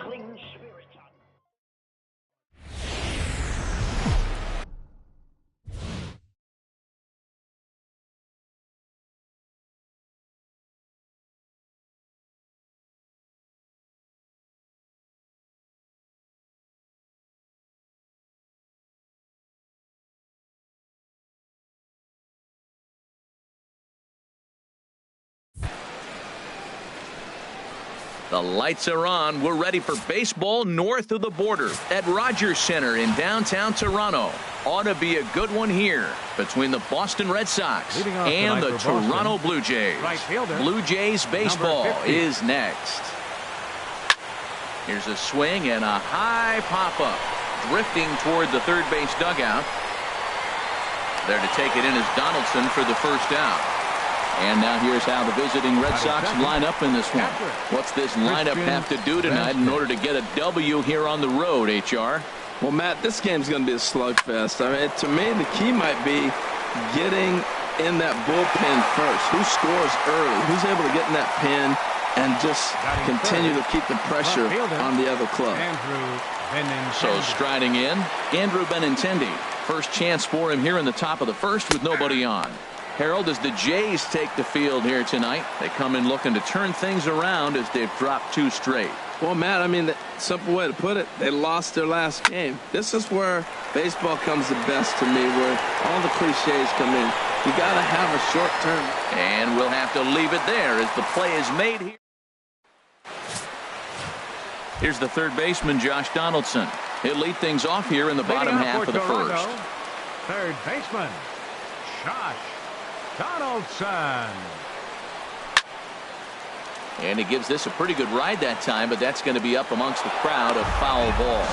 clean spirit. The lights are on. We're ready for baseball north of the border at Rogers Center in downtown Toronto. Ought to be a good one here between the Boston Red Sox and the Toronto Blue Jays. Blue Jays baseball is next. Here's a swing and a high pop-up. Drifting toward the third base dugout. There to take it in is Donaldson for the first out. And now here's how the visiting Red Sox line up in this one. What's this lineup have to do tonight in order to get a W here on the road, HR? Well, Matt, this game's going to be a slugfest. I mean, to me, the key might be getting in that bullpen first. Who scores early? Who's able to get in that pen and just continue to keep the pressure on the other club? So striding in, Andrew Benintendi. First chance for him here in the top of the first with nobody on. Harold, as the Jays take the field here tonight, they come in looking to turn things around as they've dropped 2 straight. Well, Matt, I mean, the simple way to put it, they lost their last game. This is where baseball comes the best to me, where all the cliches come in. You got to have a short term. And we'll have to leave it there as the play is made here. Here's the third baseman, Josh Donaldson. He'll lead things off here in the bottom half of the first. Third baseman, Josh Donaldson. And he gives this a pretty good ride that time, but that's going to be up amongst the crowd, a foul ball.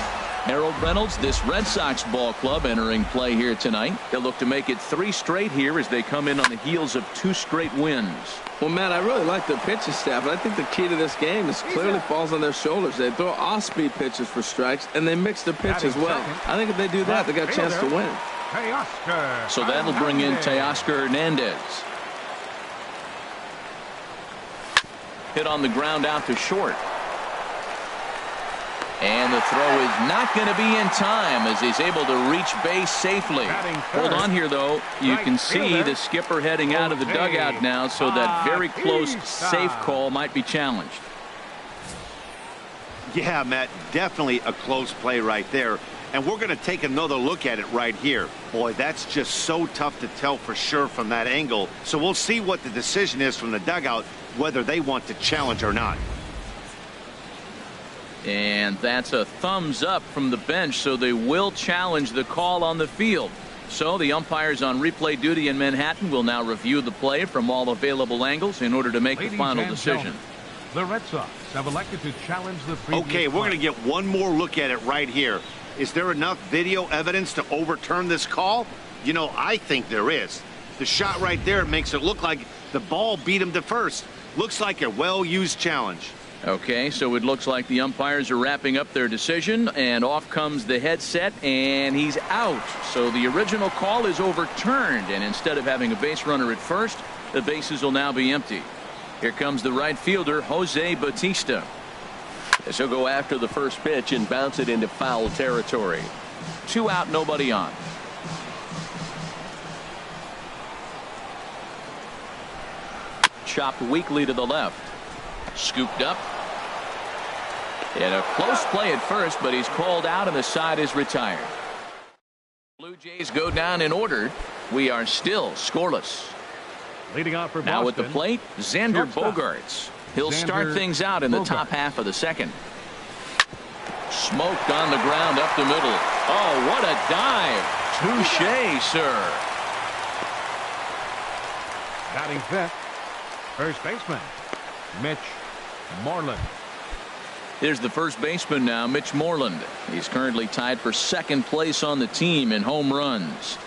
Harold Reynolds, this Red Sox ball club entering play here tonight. They'll look to make it 3 straight here as they come in on the heels of 2 straight wins. Well, Matt, I really like their pitching staff, but I think the key to this game is clearly falls on their shoulders. They throw off-speed pitches for strikes, and they mix their pitch as well. I think if they do that, they got a chance to win. So that'll bring in Teoscar Hernandez. Hit on the ground out to short. And the throw is not going to be in time as he's able to reach base safely. Hold on here, though. You can see the skipper heading out of the dugout now, so that very close safe call might be challenged. Yeah, Matt, definitely a close play right there. And we're going to take another look at it right here. Boy, that's just so tough to tell for sure from that angle. So we'll see what the decision is from the dugout, whether they want to challenge or not. And that's a thumbs up from the bench, so they will challenge the call on the field. So the umpires on replay duty in Manhattan will now review the play from all available angles in order to make the final decision. The Red Sox have elected to challenge the previous Okay, we're going to get one more look at it right here. Is there enough video evidence to overturn this call? You know, I think there is. The shot right there makes it look like the ball beat him to first. Looks like a well-used challenge. Okay, so it looks like the umpires are wrapping up their decision, and off comes the headset, and he's out. So the original call is overturned, and instead of having a base runner at first, the bases will now be empty. Here comes the right fielder, Jose Bautista. As he'll go after the first pitch and bounce it into foul territory. 2 out, nobody on. Chopped weakly to the left. Scooped up. And a close play at first, but he's called out and the side is retired. Blue Jays go down in order. We are still scoreless. Leading off for now Boston, with the plate, Xander Bogaerts. He'll start things out in the top half of the second. Smoked on the ground up the middle. Oh, what a dive. Touche, sir. Batting fifth, first baseman, Mitch Moreland. Here's the first baseman now, Mitch Moreland. He's currently tied for second place on the team in home runs.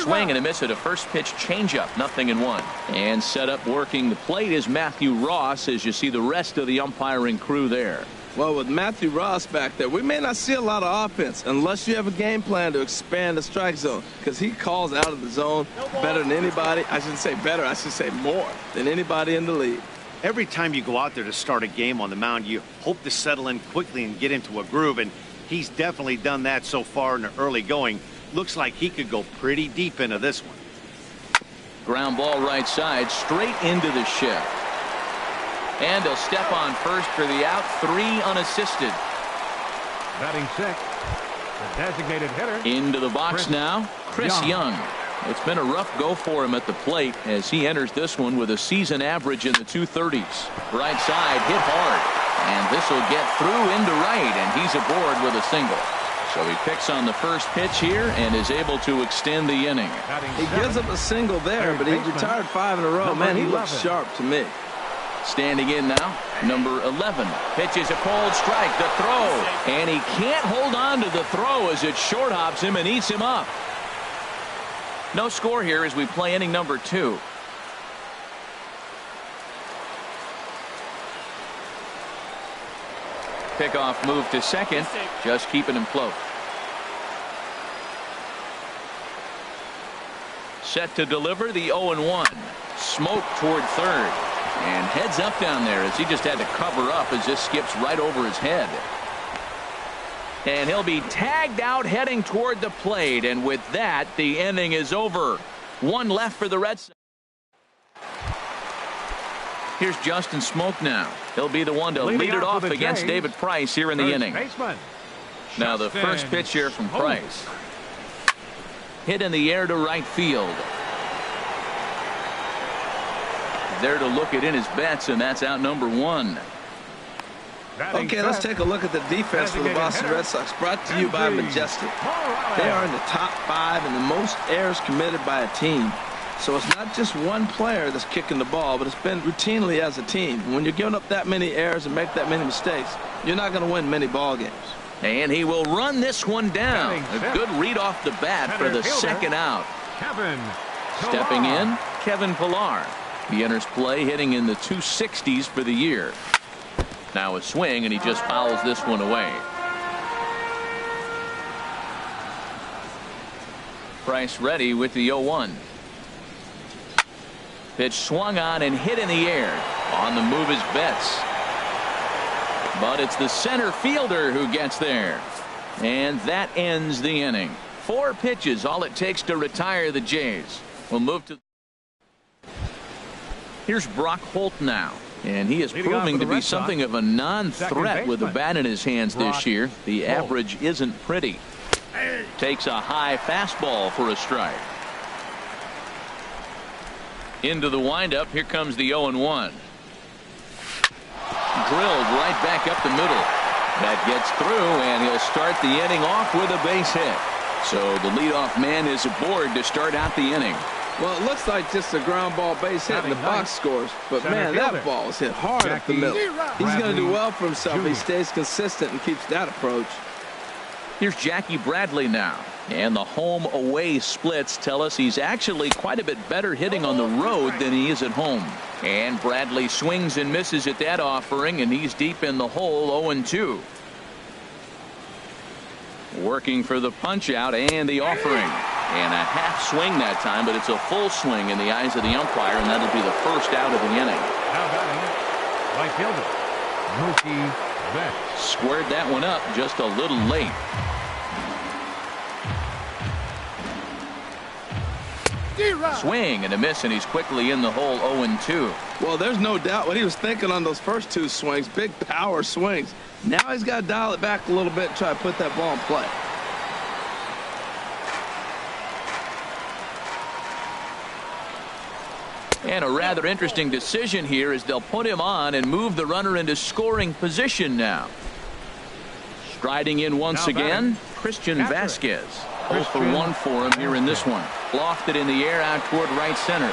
Swing and a miss at a first pitch changeup, 0-1. And set up working the plate is Matthew Ross as you see the rest of the umpiring crew there. Well, with Matthew Ross back there, we may not see a lot of offense unless you have a game plan to expand the strike zone, because he calls out of the zone better than anybody. I shouldn't say better, I should say more than anybody in the league. Every time you go out there to start a game on the mound, you hope to settle in quickly and get into a groove, and he's definitely done that so far in the early going. Looks like he could go pretty deep into this one. Ground ball right side, straight into the shift. And he'll step on first for the out, 3 unassisted. Batting sixth, the designated hitter. Into the box now, Chris Young. It's been a rough go for him at the plate as he enters this one with a season average in the 230s. Right side hit hard, and this will get through into right, and he's aboard with a single. So he picks on the first pitch here and is able to extend the inning. He gives up a single there, but he retired 5 in a row. Man, he looks sharp to me. Standing in now, number 11. Pitches a cold strike, the throw, and he can't hold on to the throw as it short hops him and eats him up. No score here as we play inning number 2. Pickoff move to second, just keeping him close. Set to deliver the 0-1. Smoke toward third. And heads up down there as he just had to cover up as this skips right over his head. And he'll be tagged out heading toward the plate, and with that the inning is over. 1 left for the Red Sox. Here's Justin Smoke now. He'll be the one to lead it off against David Price here in the inning. Now the first pitch here from Price. Hit in the air to right field. There to look it in his bets, and that's out number 1. Okay, let's take a look at the defense for the Boston Red Sox, brought to you by Majestic. They are in the top 5 in the most errors committed by a team. So it's not just one player that's kicking the ball, but it's been routinely as a team. When you're giving up that many errors and make that many mistakes, you're not going to win many ball games. And he will run this one down. A good read off the bat for the second out. Stepping in, Kevin Pillar. He enters play hitting in the 260s for the year. Now a swing, and he just fouls this one away. Price ready with the 0-1. Pitch swung on and hit in the air. On the move is Betts. But it's the center fielder who gets there. And that ends the inning. 4 pitches, all it takes to retire the Jays. We'll move to... Here's Brock Holt now. And he is proving to be something of a non-threat with the bat in his hands this year. The average isn't pretty. Takes a high fastball for a strike. Into the windup. Here comes the 0-1. Drilled right back up the middle. That gets through, and he'll start the inning off with a base hit. So the leadoff man is aboard to start out the inning. Well, it looks like just a ground ball base hit and the box scores. But, man, that ball is hit hard up the middle. He's going to do well for himself if he stays consistent and keeps that approach. Here's Jackie Bradley now. And the home-away splits tell us he's actually quite a bit better hitting on the road than he is at home. And Bradley swings and misses at that offering, and he's deep in the hole, 0-2. Working for the punch-out and the offering. And a half swing that time, but it's a full swing in the eyes of the umpire, and that'll be the first out of the inning. Now batting, right fielder, Mookie Betts. Squared that one up just a little late. Swing and a miss, and he's quickly in the hole, 0-2. Well, there's no doubt what he was thinking on those first 2 swings. Big power swings. Now he's got to dial it back a little bit and try to put that ball in play. And a rather interesting decision here as they'll put him on and move the runner into scoring position now. Striding in once again, Christian Vasquez. 0 for 1 for him here in this one. Lofted in the air out toward right center.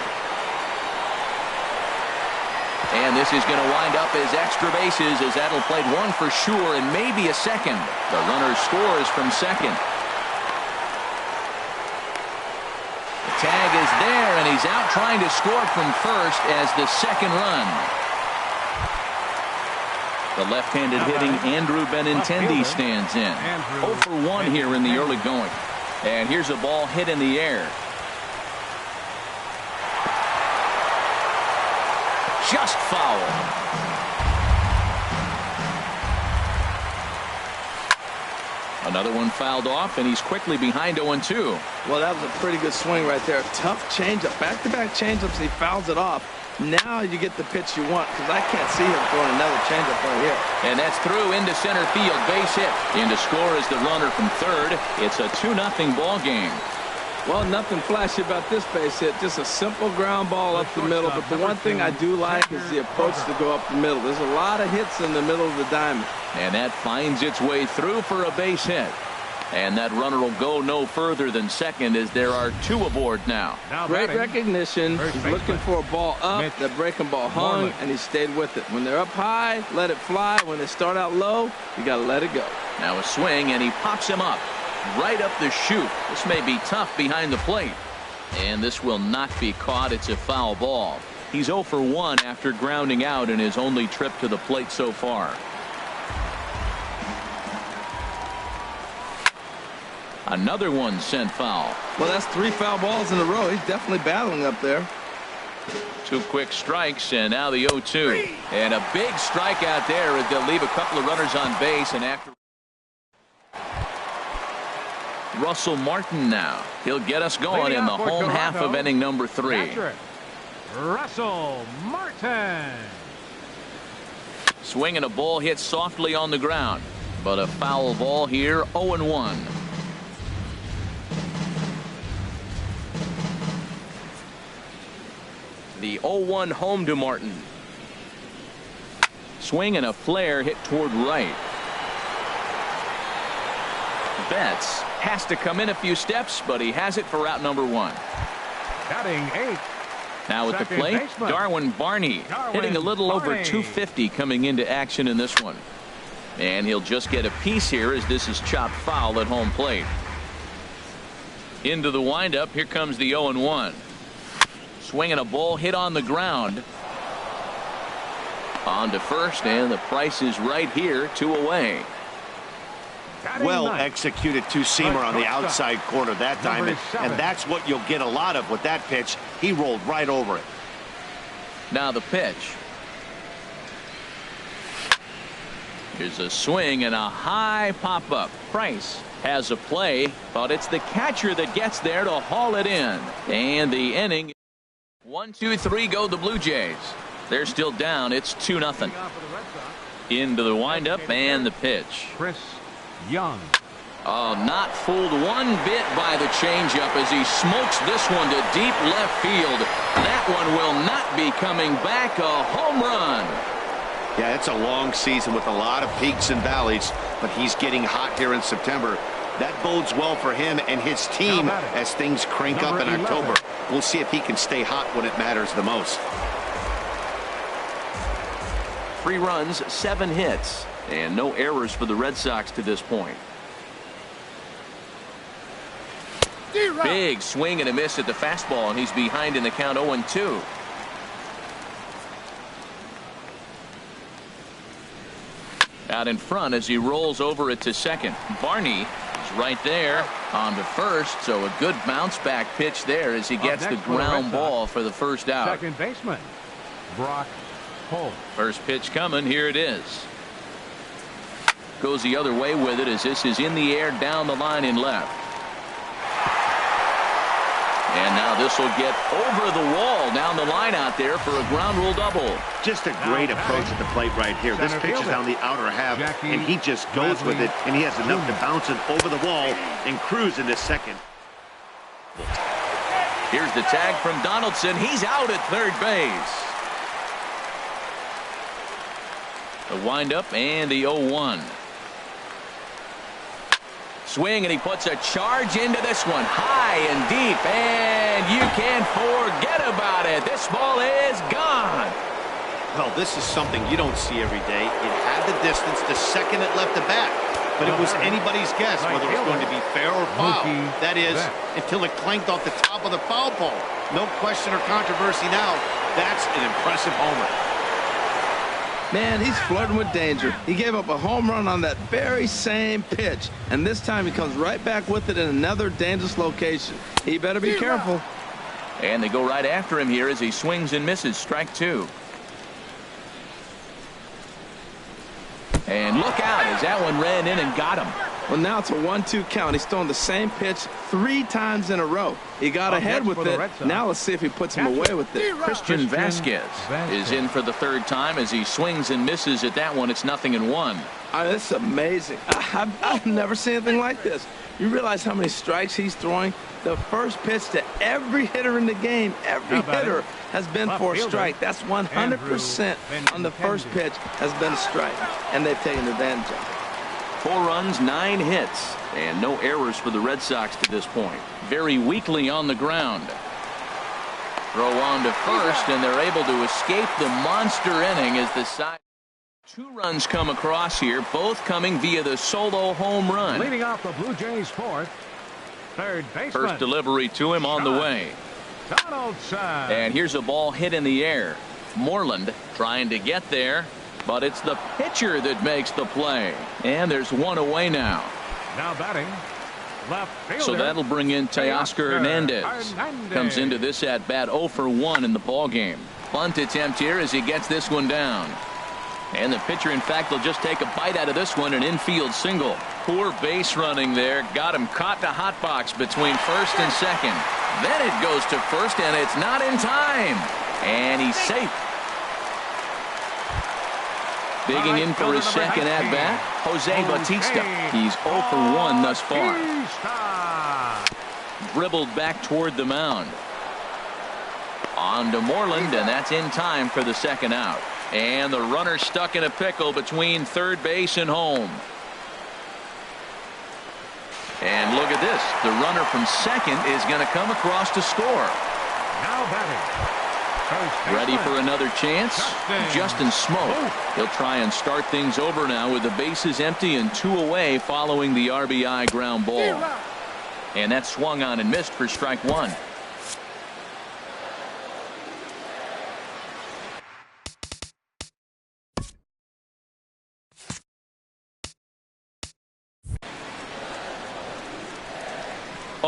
And this is going to wind up as extra bases as that'll play 1 for sure and maybe a second. The runner scores from second. Tag is there, and he's out trying to score from first as the second run. The left-handed hitting Andrew Benintendi stands in. 0 for 1 here in the early going. And here's a ball hit in the air. Just foul. Another one fouled off, and he's quickly behind 0-2. Well, that was a pretty good swing right there. Tough changeup. Back-to-back changeups, he fouls it off. Now you get the pitch you want, because I can't see him throwing another changeup right here. And that's through into center field. Base hit. In to score is the runner from third. It's a 2-0 ball game. Well, nothing flashy about this base hit. Just a simple ground ball up the middle. But the one thing I do like is the approach to go up the middle. There's a lot of hits in the middle of the diamond. And that finds its way through for a base hit. And that runner will go no further than second as there are 2 aboard now. Great recognition. He's looking for a ball up. The breaking ball hung, and he stayed with it. When they're up high, let it fly. When they start out low, you got to let it go. Now a swing, and he pops him up. Right up the chute. This may be tough behind the plate. And this will not be caught. It's a foul ball. He's 0 for 1 after grounding out in his only trip to the plate so far. Another one sent foul. Well, that's 3 foul balls in a row. He's definitely battling up there. 2 quick strikes, and now the 0-2. And a big strikeout there as they'll leave a couple of runners on base. And after Russell Martin now. He'll get us going in the home half of inning number 3. Russell Martin. Swing and a ball hit softly on the ground. But a foul ball here, 0-1. The 0-1 home to Martin. Swing and a flare hit toward right. Betts has to come in a few steps, but he has it for out number 1. Batting 8. Now at the plate, Darwin Barney hitting a little over 250 coming into action in this one. And he'll just get a piece here as this is chopped foul at home plate. Into the windup. Here comes the 0-1. Swinging a ball hit on the ground. On to first, and the price is right here, 2 away. Well executed two-seamer on the outside corner that diamond, and that's what you'll get a lot of with that pitch. He rolled right over it. Now the pitch. Here's a swing and a high pop-up. Price has a play, but it's the catcher that gets there to haul it in. And the inning. 1, 2, 3 go the Blue Jays. They're still down. It's 2-0. Into the windup and the pitch. Chris Young. Oh, not fooled one bit by the changeup as he smokes this one to deep left field. That one will not be coming back. A home run. Yeah, it's a long season with a lot of peaks and valleys, but he's getting hot here in September. That bodes well for him and his team as things crank up in October. We'll see if he can stay hot when it matters the most. 3 runs, 7 hits, and no errors for the Red Sox to this point. Big swing and a miss at the fastball, and he's behind in the count 0-2. Out in front as he rolls over it to second. Barney is right there on to first, so a good bounce back pitch there as he gets the ground ball for the first out. Second baseman, Brock Holt. First pitch coming. Here it is. Goes the other way with it as this is in the air down the line in left. And now this will get over the wall down the line out there for a ground rule double. Just a great approach at the plate right here. This pitch is on the outer half, and he just goes with it, and he has enough to bounce it over the wall and cruise into second. Here's the tag from Donaldson. He's out at third base. The windup and the 0-1. Swing, and he puts a charge into this one high and deep, and you can't forget about it. This ball is gone. Well, this is something you don't see every day. It had the distance. The second it left the bat, but it was anybody's guess whether it was going to be fair or foul. That is, until it clanked off the top of the foul pole. No question or controversy now. That's an impressive homer. Man, he's flirting with danger. He gave up a home run on that very same pitch, and this time he comes right back with it in another dangerous location. He better be careful. And they go right after him here as he swings and misses. Strike 2. And look out as that one ran in and got him. Well, now it's a 1-2 count. He's thrown the same pitch 3 times in a row. He got ahead with it. Now let's see if he puts him away with it. Christian Vasquez is in for the 3rd time as he swings and misses at that one. It's 0-1. This is amazing. I've never seen anything like this. You realize how many strikes he's throwing? The first pitch to every hitter in the game, every hitter has been for a strike. That's 100% on the first pitch has been a strike, and they've taken advantage of it. 4 runs, 9 hits, and no errors for the Red Sox to this point. Very weakly on the ground. Throw on to first, and they're able to escape the monster inning as the side. 2 runs come across here, both coming via the solo home run. Leading off the Blue Jays 4th, third baseman. First delivery to him on the way. Donaldson. And here's a ball hit in the air. Moreland trying to get there, but it's the pitcher that makes the play. And there's 1 away now. Now batting, left fielder. So that'll bring in Teoscar Hernandez. Comes into this at bat 0 for 1 in the ball game. Bunt attempt here as he gets this one down. And the pitcher, in fact, will just take a bite out of this one, an infield single. Poor base running there. Got him caught in a hot box between first and second. Then it goes to first, and it's not in time. And he's safe. Digging in for his second at-bat, Jose Bautista. He's 0 for 1 thus far. Dribbled back toward the mound. On to Moreland, and that's in time for the second out. And the runner stuck in a pickle between third base and home. And look at this. The runner from second is going to come across to score. Now batting. Ready for another chance? Justin Smoke. He'll try and start things over now with the bases empty and 2 away following the RBI ground ball. And that swung on and missed for strike 1.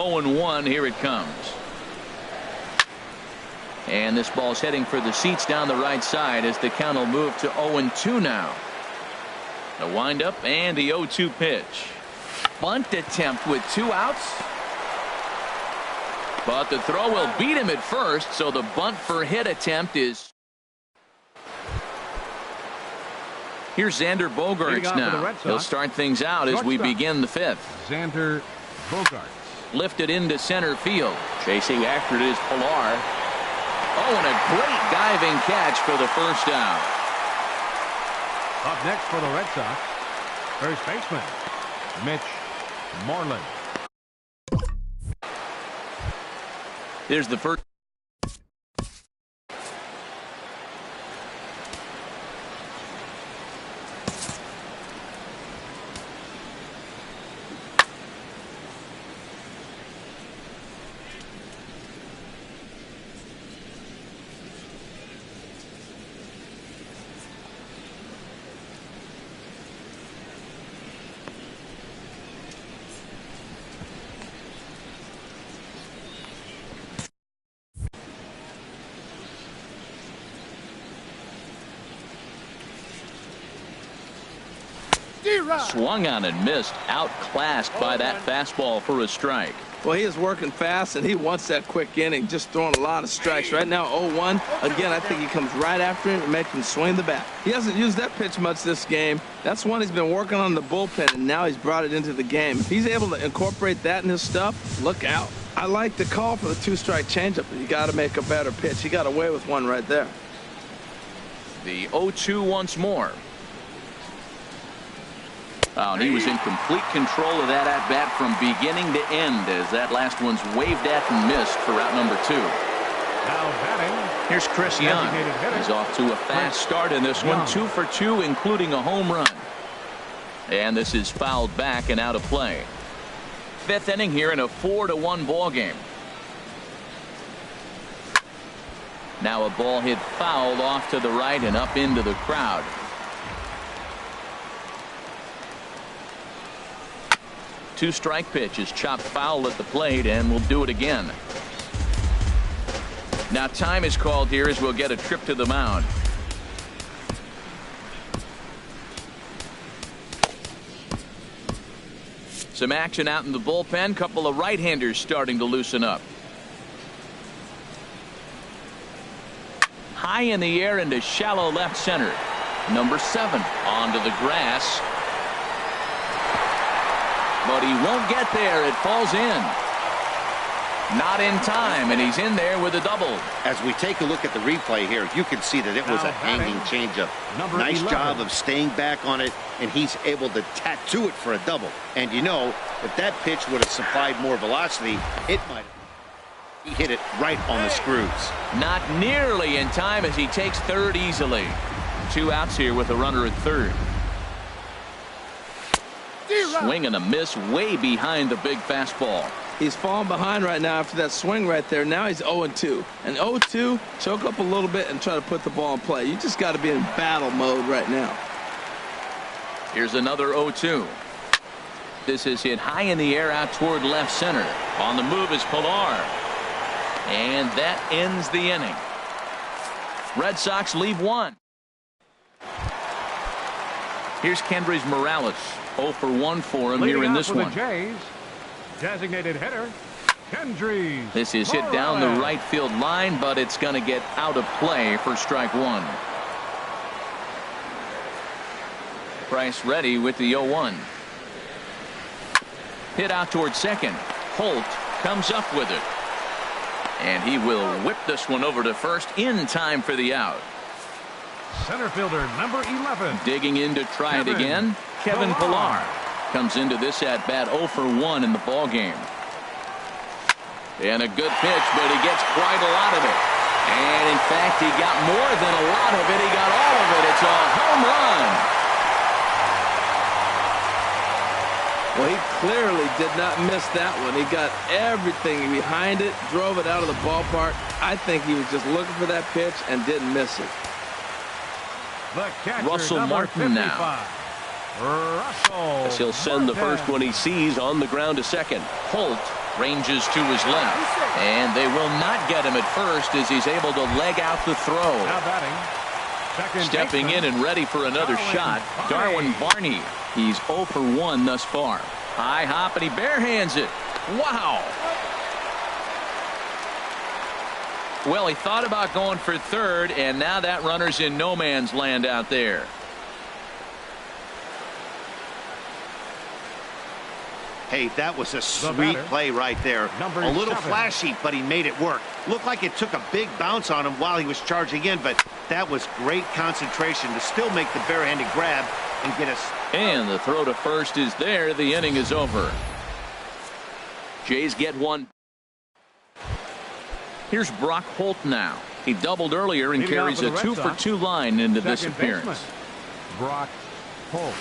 Oh and 1, here it comes. And this ball's heading for the seats down the right side as the count will move to 0 and 2 now. The windup and the 0-2 pitch. Bunt attempt with 2 outs. But the throw will beat him at first, so the bunt for hit attempt is. Here's Xander Bogaerts now. He'll start things out as we begin the 5th. Xander Bogaerts. Lifted into center field. Chasing after it is Pilar. Oh, and a great diving catch for the first out. Up next for the Red Sox, first baseman, Mitch Moreland. There's the first. Swung on and missed, outclassed by that fastball for a strike. Well, he is working fast, and he wants that quick inning, just throwing a lot of strikes. Right now, 0-1. Again, I think he comes right after him and makes him swing the bat. He hasn't used that pitch much this game. That's one he's been working on in the bullpen, and now he's brought it into the game. If he's able to incorporate that in his stuff, look out. I like the call for the 2-strike changeup, but you got to make a better pitch. He got away with one right there. The 0-2 once more. Oh, and he was in complete control of that at-bat from beginning to end as that last one's waved at and missed for out number 2. Now batting. Here's Chris Young. He's off to a fast start in this one. 2 for 2, including a home run. And this is fouled back and out of play. 5th inning here in a 4-1 ball game. Now a ball hit foul off to the right and up into the crowd. Two-strike pitch is chopped foul at the plate, and we'll do it again. Now time is called here as we'll get a trip to the mound. Some action out in the bullpen. Couple of right-handers starting to loosen up. High in the air into shallow left center. Number 7 onto the grass. But he won't get there. It falls in. Not in time, and he's in there with a double. As we take a look at the replay here, you can see that it was a hanging changeup. Nice job of staying back on it, and he's able to tattoo it for a double. And you know, if that pitch would have supplied more velocity, it might have. He hit it right on the screws. Not nearly in time as he takes third easily. 2 outs here with a runner at third. Swing and a miss way behind the big fastball. He's falling behind right now after that swing right there. Now he's 0-2. And 0-2, choke up a little bit and try to put the ball in play. You just got to be in battle mode right now. Here's another 0-2. This is hit high in the air out toward left center. On the move is Pilar. And that ends the inning. Red Sox leave 1. Here's Kendrys Morales. 0 for 1 for him here in this one. Jays, designated hitter, Kendrys. This is hit down the right field line, but it's going to get out of play for strike 1. Price ready with the 0-1. Hit out toward second. Holt comes up with it. And he will whip this one over to first in time for the out. Center fielder number 11. Digging in to try it again. Kevin Pilar comes into this at bat 0 for 1 in the ball game. And a good pitch, but he gets quite a lot of it. And in fact, he got more than a lot of it. He got all of it. It's a home run. Well, he clearly did not miss that one. He got everything behind it, drove it out of the ballpark. I think he was just looking for that pitch and didn't miss it. Russell Martin now. As he'll send the first one he sees on the ground to second. Holt ranges to his left. And they will not get him at first as he's able to leg out the throw. Stepping in and ready for another shot, Darwin Barney. He's 0 for 1 thus far. High hop, and he barehands it. Wow. Well, he thought about going for third, and now that runner's in no man's land out there. Hey, that was a sweet play right there. A little flashy, but he made it work. Looked like it took a big bounce on him while he was charging in, but that was great concentration to still make the barehanded grab and get us. And the throw to first is there. The inning is over. Jays get one. Here's Brock Holt now. He doubled earlier and carries a 2 for 2 line into this appearance. Brock Holt.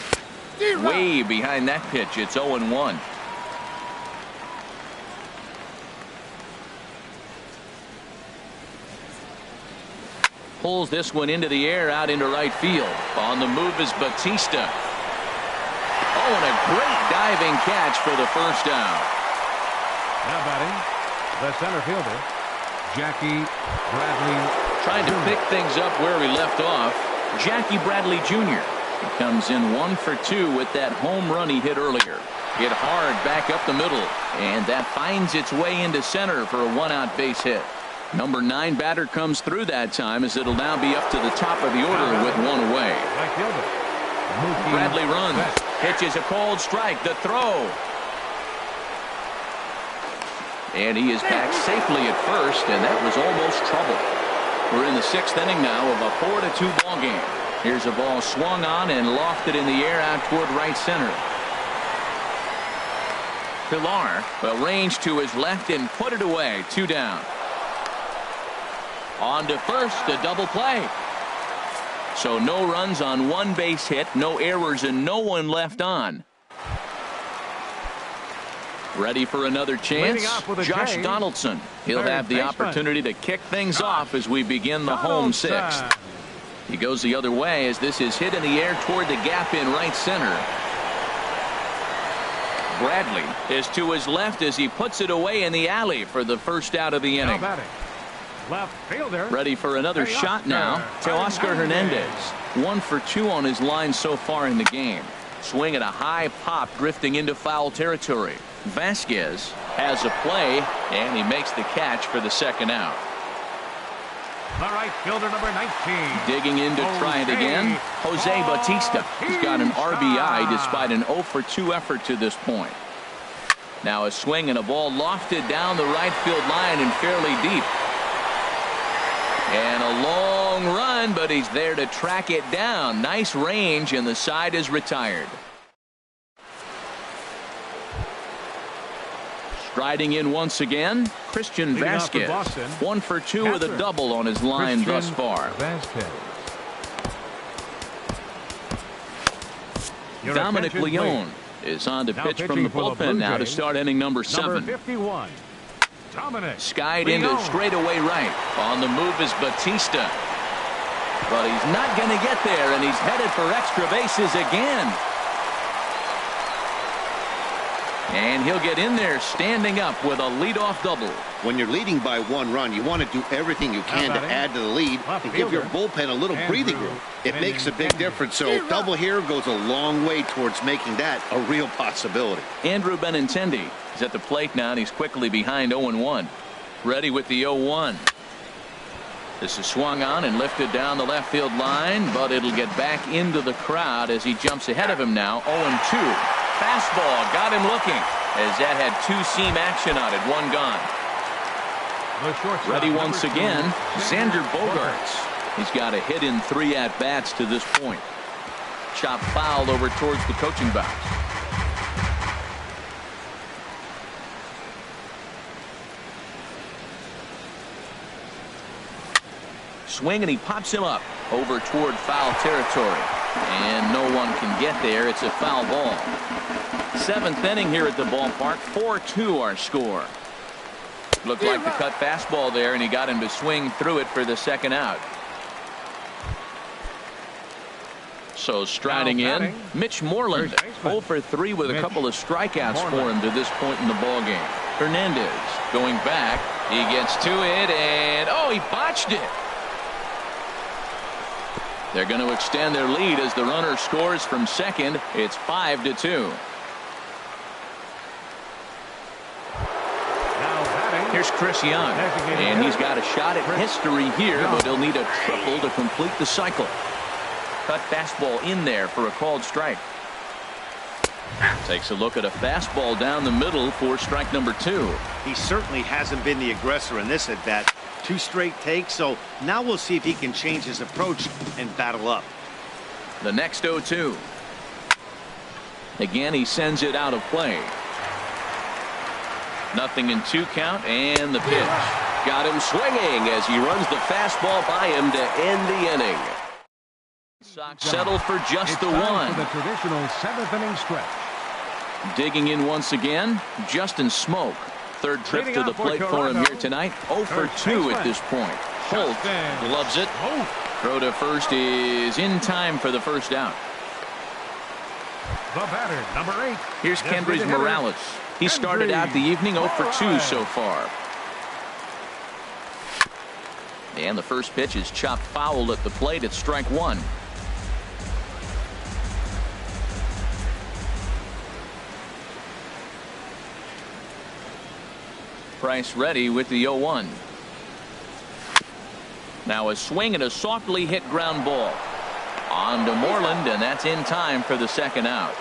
Way behind that pitch. It's 0-1. Pulls this one into the air out into right field. On the move is Batista. Oh, and a great diving catch for the first down. Now batting, the center fielder, Jackie Bradley. Trying to pick things up where he left off, Jackie Bradley Jr. He comes in 1 for 2 with that home run he hit earlier. Hit hard back up the middle, and that finds its way into center for a 1-out base hit. Number 9 batter comes through that time as it'll now be up to the top of the order with 1 away. Right fielder, Bradley runs, pitches a cold strike, the throw. And he is back safely at first, and that was almost trouble. We're in the 6th inning now of a 4-2 ball game. Here's a ball swung on and lofted in the air out toward right center. Pilar arranged to his left and put it away. 2 down. On to first, a double play. So no runs on 1 base hit, no errors, and no one left on. Ready for another chance? Josh Donaldson. He'll have the opportunity to kick things off as we begin the home 6th. He goes the other way as this is hit in the air toward the gap in right center. Bradley is to his left as he puts it away in the alley for the first out of the inning. Left fielder. Ready for another shot now. Teoscar Hernandez. 1 for 2 on his line so far in the game. Swing at a high pop drifting into foul territory. Vasquez has a play, and he makes the catch for the second out. The right fielder, number 19. Digging in to try it again, Jose Bautista. He's got an RBI despite an 0 for 2 effort to this point. Now a swing and a ball lofted down the right field line and fairly deep. And a long run, but he's there to track it down. Nice range, and the side is retired. Striding in once again, Christian Vasquez. 1 for 2 with a double on his line thus far. Dominic Leone is on to pitch from the bullpen now to start inning number 7. 51. Skied into straightaway right. On the move is Bautista. But he's not going to get there, and he's headed for extra bases again. And he'll get in there standing up with a leadoff double. When you're leading by 1 run, you want to do everything you can to add to the lead and give your bullpen a little breathing room. It makes a big difference, so double here goes a long way towards making that a real possibility. Andrew Benintendi is at the plate now, and he's quickly behind 0-1. Ready with the 0-1. This is swung on and lifted down the left field line, but it'll get back into the crowd as he jumps ahead of him now. 0-2. Fastball got him looking as that had 2-seam action on it. 1 gone. Ready once again, Xander Bogaerts. He's got a hit in 3 at-bats to this point. Chop foul over towards the coaching box. Swing, and he pops him up over toward foul territory. And no one can get there. It's a foul ball. 7th inning here at the ballpark. 4-2 our score. Looked like the cut fastball there, and he got him to swing through it for the second out. So striding in, Mitch Moreland. 0 for 3 with a couple of strikeouts for him to this point in the ballgame. Hernandez going back. He gets to it, and he botched it. They're going to extend their lead as the runner scores from second. It's 5-2. Here's Chris Young, and he's got a shot at history here, but he'll need a triple to complete the cycle. Cut fastball in there for a called strike. Takes a look at a fastball down the middle for strike number 2. He certainly hasn't been the aggressor in this at bat. 2 straight takes, so now we'll see if he can change his approach and battle up. The next 0-2. Again, he sends it out of play. 0-2 count, and the pitch. Got him swinging as he runs the fastball by him to end the inning. Sox settle for just the 1. For the traditional 7th inning stretch. Digging in once again, Justin Smoke. 3rd trip to the plate for him here tonight. 0 for 2 at this point. Holt gloves it. Throw to first is in time for the first out. The batter, number 8. Here's Kendrys Morales. He started out the evening 0 for 2 so far. And the first pitch is chopped foul at the plate at strike 1. Price ready with the 0-1. Now a swing and a softly hit ground ball. On to Moreland, and that's in time for the second out.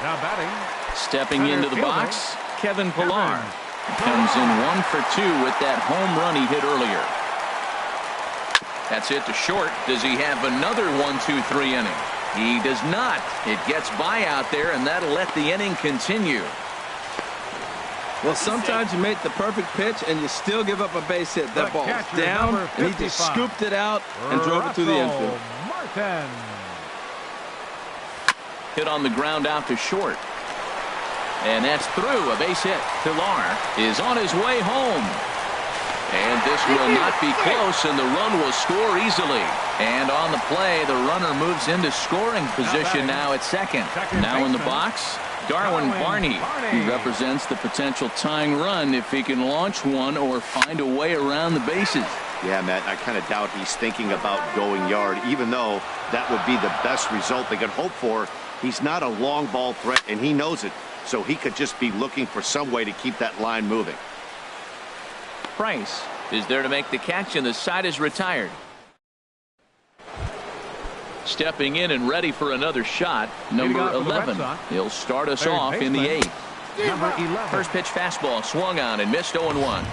Now batting. Stepping into the box, Kevin Pillar. Comes in 1 for 2 with that home run he hit earlier. That's it to short. Does he have another 1-2-3 inning? He does not. It gets by out there, and that'll let the inning continue. Well, sometimes you make the perfect pitch and you still give up a base hit. That ball's down, and he just scooped it out and drove it through the infield. Martin. Hit on the ground out to short. And that's through. A base hit. Pillar is on his way home. And this will not be close, and the run will score easily. And on the play, the runner moves into scoring position now at second. Now in the box, Darwin Barney. He represents the potential tying run if he can launch one or find a way around the bases. Yeah, Matt, I kind of doubt he's thinking about going yard, even though that would be the best result they could hope for. He's not a long ball threat, and he knows it, so he could just be looking for some way to keep that line moving. Price is there to make the catch, and the side is retired. Stepping in and ready for another shot, number 11. He'll start us off in the 8th. Number 11. First pitch fastball swung on and missed 0-1.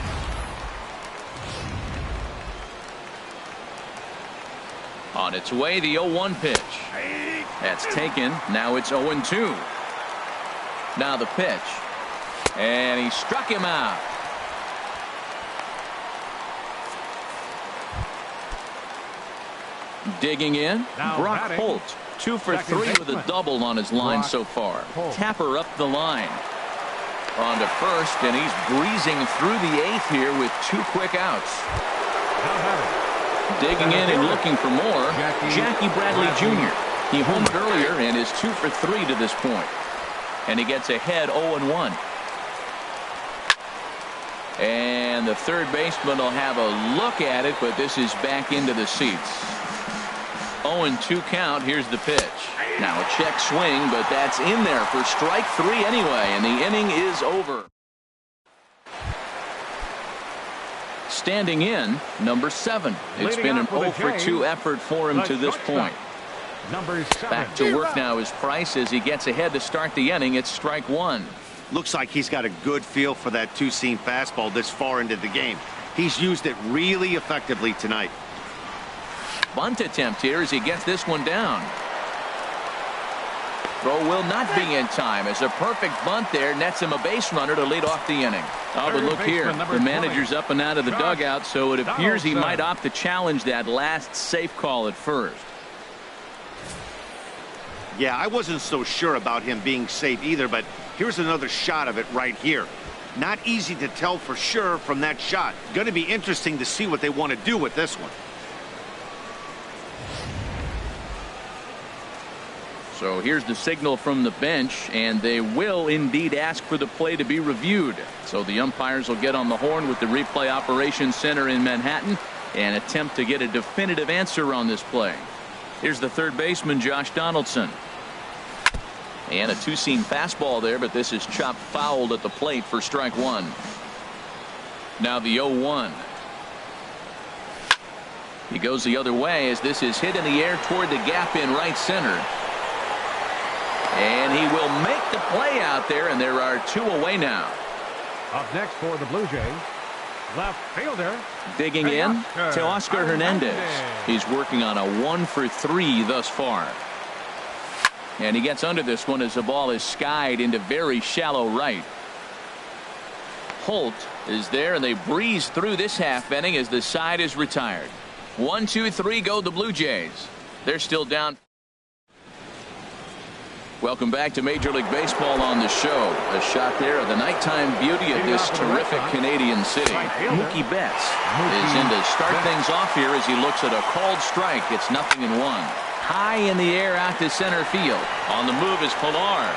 On its way, the 0-1 pitch. That's taken. Now it's 0-2. Now the pitch. And he struck him out. Digging in, Now Brock batting. Holt. 2 for 3 with a double on his line so far. Tapper up the line. On to first, and he's breezing through the 8th here with 2 quick outs. Digging in and looking for more, Jackie Bradley Jr. He homered earlier and is 2 for 3 to this point. And he gets ahead 0-1. And the third baseman will have a look at it, but this is back into the seats. 0-2 count. Here's the pitch. Now a check swing, but that's in there for strike 3 anyway, and the inning is over. Standing in, number 7. It's been an 0 for 2 effort for him to this point. Number 7. Back to work now is Price as he gets ahead to start the inning. It's strike 1. Looks like he's got a good feel for that two-seam fastball this far into the game. He's used it really effectively tonight. Bunt attempt here as he gets this one down. Throw will not be in time as a perfect bunt there nets him a base runner to lead off the inning. Oh, but look here, the manager's up and out of the dugout, so it appears he might opt to challenge that last safe call at first. Yeah, I wasn't so sure about him being safe either, but here's another shot of it right here. Not easy to tell for sure from that shot. Going to be interesting to see what they want to do with this one. So here's the signal from the bench, and they will indeed ask for the play to be reviewed. So the umpires will get on the horn with the replay operations center in Manhattan and attempt to get a definitive answer on this play. Here's the third baseman, Josh Donaldson. And a two-seam fastball there, but this is chopped fouled at the plate for strike 1. Now the 0-1. He goes the other way as this is hit in the air toward the gap in right center. And he will make the play out there, and there are 2 away now. Up next for the Blue Jays, left fielder. Digging in to Oscar Hernandez. He's working on a 1 for 3 thus far. And he gets under this one as the ball is skied into very shallow right. Holt is there, and they breeze through this half inning as the side is retired. 1, 2, 3 go the Blue Jays. They're still down. Welcome back to Major League Baseball on the show. A shot there of the nighttime beauty of this terrific Canadian city. Mookie Betts is in to start things off here as he looks at a called strike. It's 0-1. High in the air out to center field. On the move is Pilar.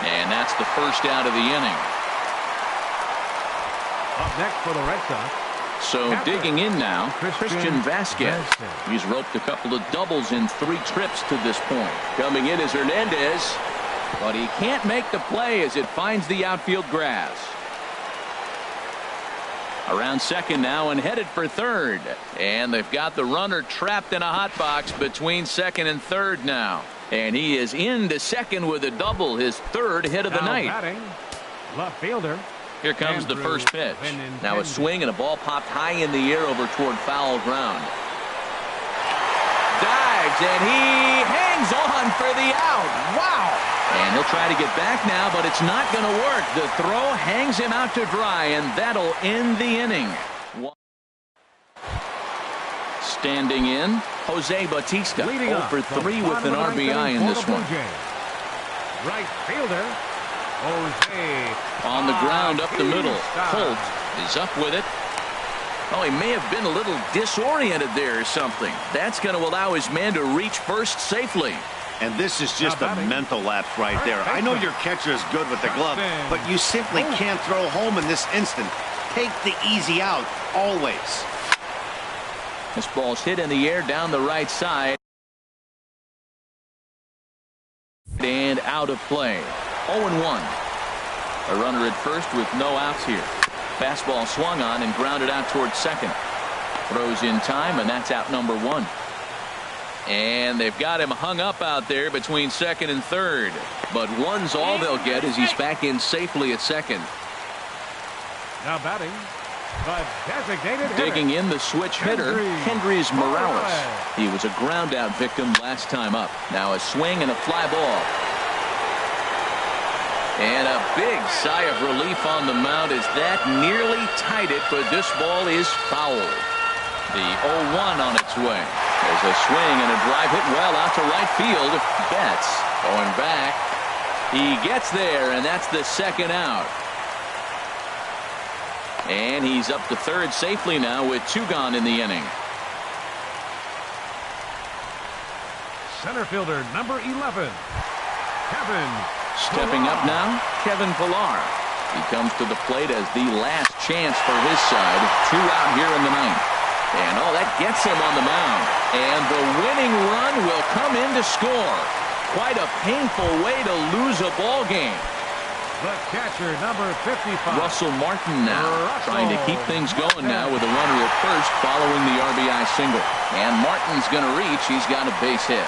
And that's the first out of the inning. Up next for the Red Sox. So digging in now, Christian Vasquez. He's roped a couple of doubles in 3 trips to this point. Coming in is Hernandez, but he can't make the play as it finds the outfield grass. Around second now and headed for third. And they've got the runner trapped in a hot box between second and third now. And he is into second with a double, his 3rd hit of the night. Batting, left fielder. Here comes the first pitch. Now a swing and a ball popped high in the air over toward foul ground. Dives and he hangs on for the out. Wow. And he'll try to get back now, but it's not going to work. The throw hangs him out to dry, and that'll end the inning. Standing in, Jose Bautista. 0 for 3 with an RBI in this one. Right fielder. Jose. On the ground up the middle. Holt is up with it. Oh, he may have been a little disoriented there or something. That's going to allow his man to reach first safely. And this is just a mental lapse right there. I know your catcher is good with the glove, but you simply can't throw home in this instant. Take the easy out, always. This ball's hit in the air down the right side. And out of play. 0-1. A runner at first with no outs here. Fastball swung on and grounded out towards second. Throws in time, and that's out number 1. And they've got him hung up out there between second and third. But one's all they'll get as he's back in safely at second. Now batting, the designated hitter. Digging in the switch hitter, Hendrys Morales. He was a ground out victim last time up. Now a swing and a fly ball. And a big sigh of relief on the mound as that nearly tied it, but this ball is foul. The 0-1 on its way. There's a swing and a drive hit well out to right field. Betts going back. He gets there, and that's the second out. And he's up to third safely now with 2 gone in the inning. Center fielder number 11, Kevin. Stepping up now, Kevin Pillar. He comes to the plate as the last chance for his side. 2 out here in the ninth. And that gets him on the mound. And the winning run will come in to score. Quite a painful way to lose a ball game. The catcher, number 55. Russell Martin now trying to keep things going now with a runner at first following the RBI single. And Martin's going to reach. He's got a base hit.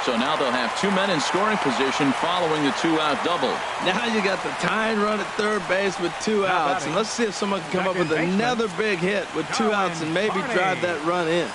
So now they'll have 2 men in scoring position following the 2-out double. Now you got the tying run at third base with 2 outs. And let's see if someone can come up with another big hit with 2 outs and maybe drive that run in.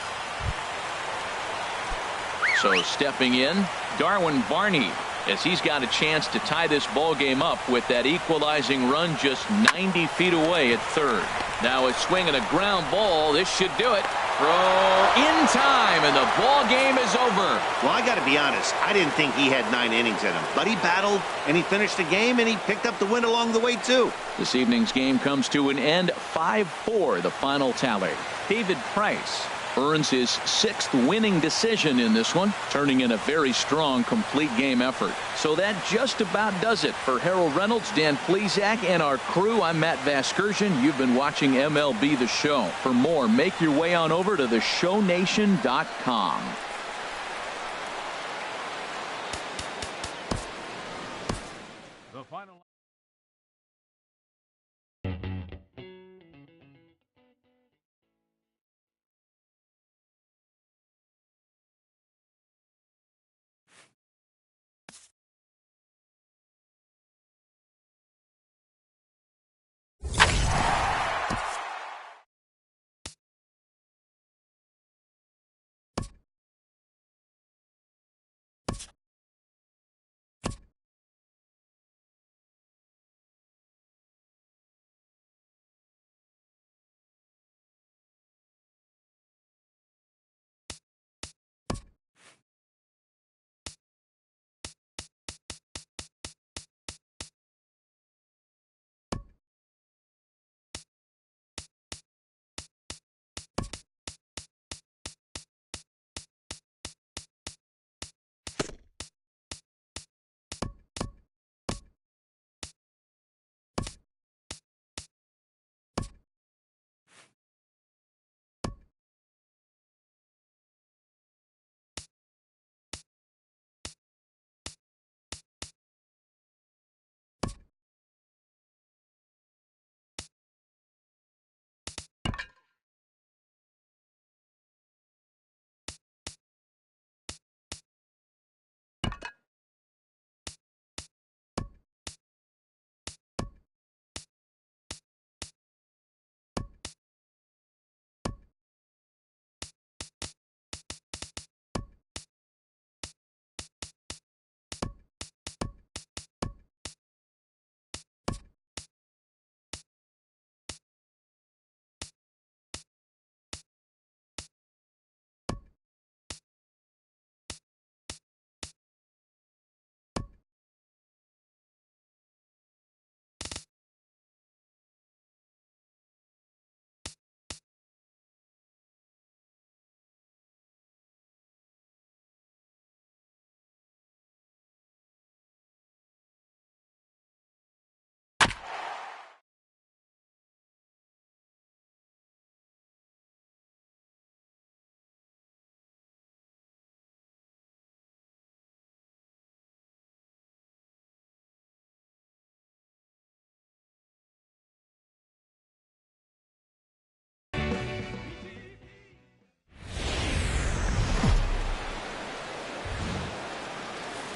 So stepping in, Darwin Barney, as he's got a chance to tie this ball game up with that equalizing run just 90 feet away at third. Now a swing and a ground ball. This should do it. Throw in time, and the ball game is over. Well, I got to be honest. I didn't think he had 9 innings in him, but he battled and he finished the game and he picked up the win along the way too. This evening's game comes to an end. 5-4 the final tally. David Price earns his 6th winning decision in this one, turning in a very strong complete game effort. So that just about does it for Harold Reynolds, Dan Plesac, and our crew. I'm Matt Vasgersian. You've been watching MLB The Show. For more, make your way on over to theshownation.com. The final.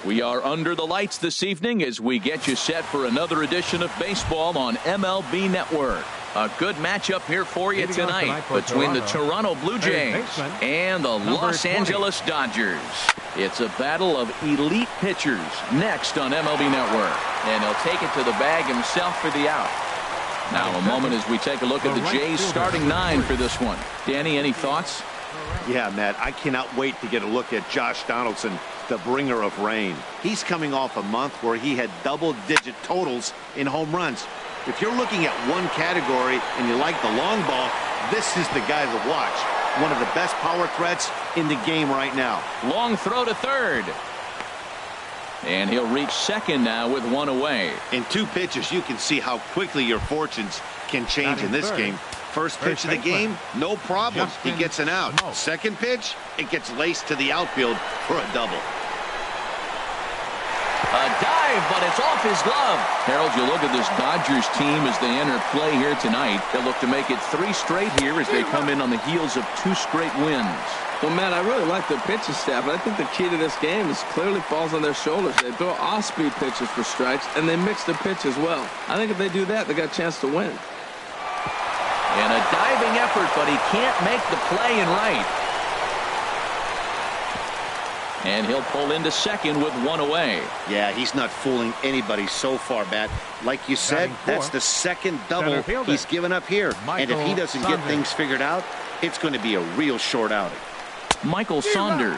We are under the lights this evening as we get you set for another edition of baseball on MLB Network. A good matchup here for you tonight between the Toronto Blue Jays and the Los Angeles Dodgers. It's a battle of elite pitchers next on MLB Network. And he'll take it to the bag himself for the out. Now a moment as we take a look at the Jays starting 9 for this one. Danny, any thoughts? Yeah, Matt, I cannot wait to get a look at Josh Donaldson, the bringer of rain. He's coming off a month where he had double-digit totals in home runs. If you're looking at one category and you like the long ball, this is the guy to watch. One of the best power threats in the game right now. Long throw to third. And he'll reach second now with one away. In 2 pitches, you can see how quickly your fortunes can change in this game. First pitch of the game, no problem. He gets an out. Second pitch, it gets laced to the outfield for a double. A dive, but it's off his glove. Harold, you look at this Dodgers team as they enter play here tonight. They'll look to make it 3 straight here as they come in on the heels of 2 straight wins. Well, Matt, I really like their pitching staff, but I think the key to this game is clearly falls on their shoulders. They throw off-speed pitches for strikes, and they mix their pitch as well. I think if they do that, they got a chance to win. And a diving effort, but he can't make the play in right. And he'll pull into second with one away. Yeah, he's not fooling anybody so far, Matt. Like you said, that's the second double he's given up here. And if he doesn't get things figured out, it's going to be a real short outing. Michael Saunders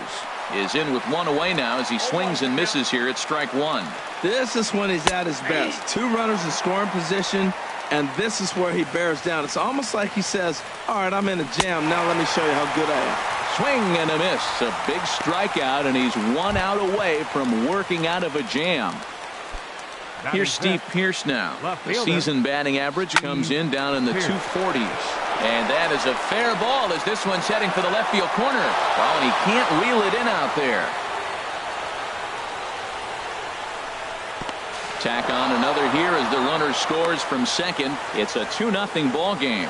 is in with one away now as he swings and misses here at strike 1. This is when he's at his best. 2 runners in scoring position, and this is where he bears down. It's almost like he says, all right, I'm in a jam. Now let me show you how good I am. Swing and a miss. A big strikeout, and he's 1 out away from working out of a jam. Here's Steve Pearce now. The season batting average comes in down in the 240s. And that is a fair ball as this one's heading for the left field corner. Oh, and he can't reel it in out there. Tack on another here as the runner scores from second. It's a 2-0 ball game.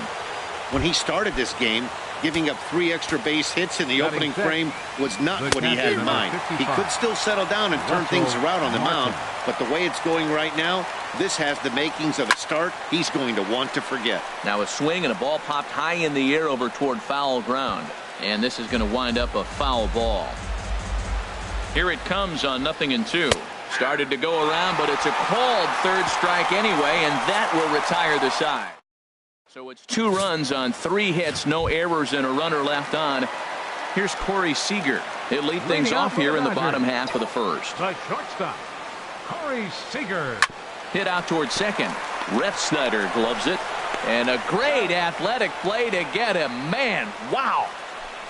When he started this game, giving up 3 extra base hits in the opening frame was not what he had in mind. He could still settle down and turn things around on the mound, but the way it's going right now, this has the makings of a start he's going to want to forget. Now a swing and a ball popped high in the air over toward foul ground, and this is going to wind up a foul ball. Here it comes on 0-2. Started to go around, but it's a called third strike anyway, and that will retire the side. So it's 2 runs on 3 hits, no errors, and a runner left on. Here's Corey Seager. He'll lead things off here in the bottom half of the first. The shortstop, Corey Seager. Hit out toward second. Refsnyder gloves it. And a great athletic play to get him. Man, wow.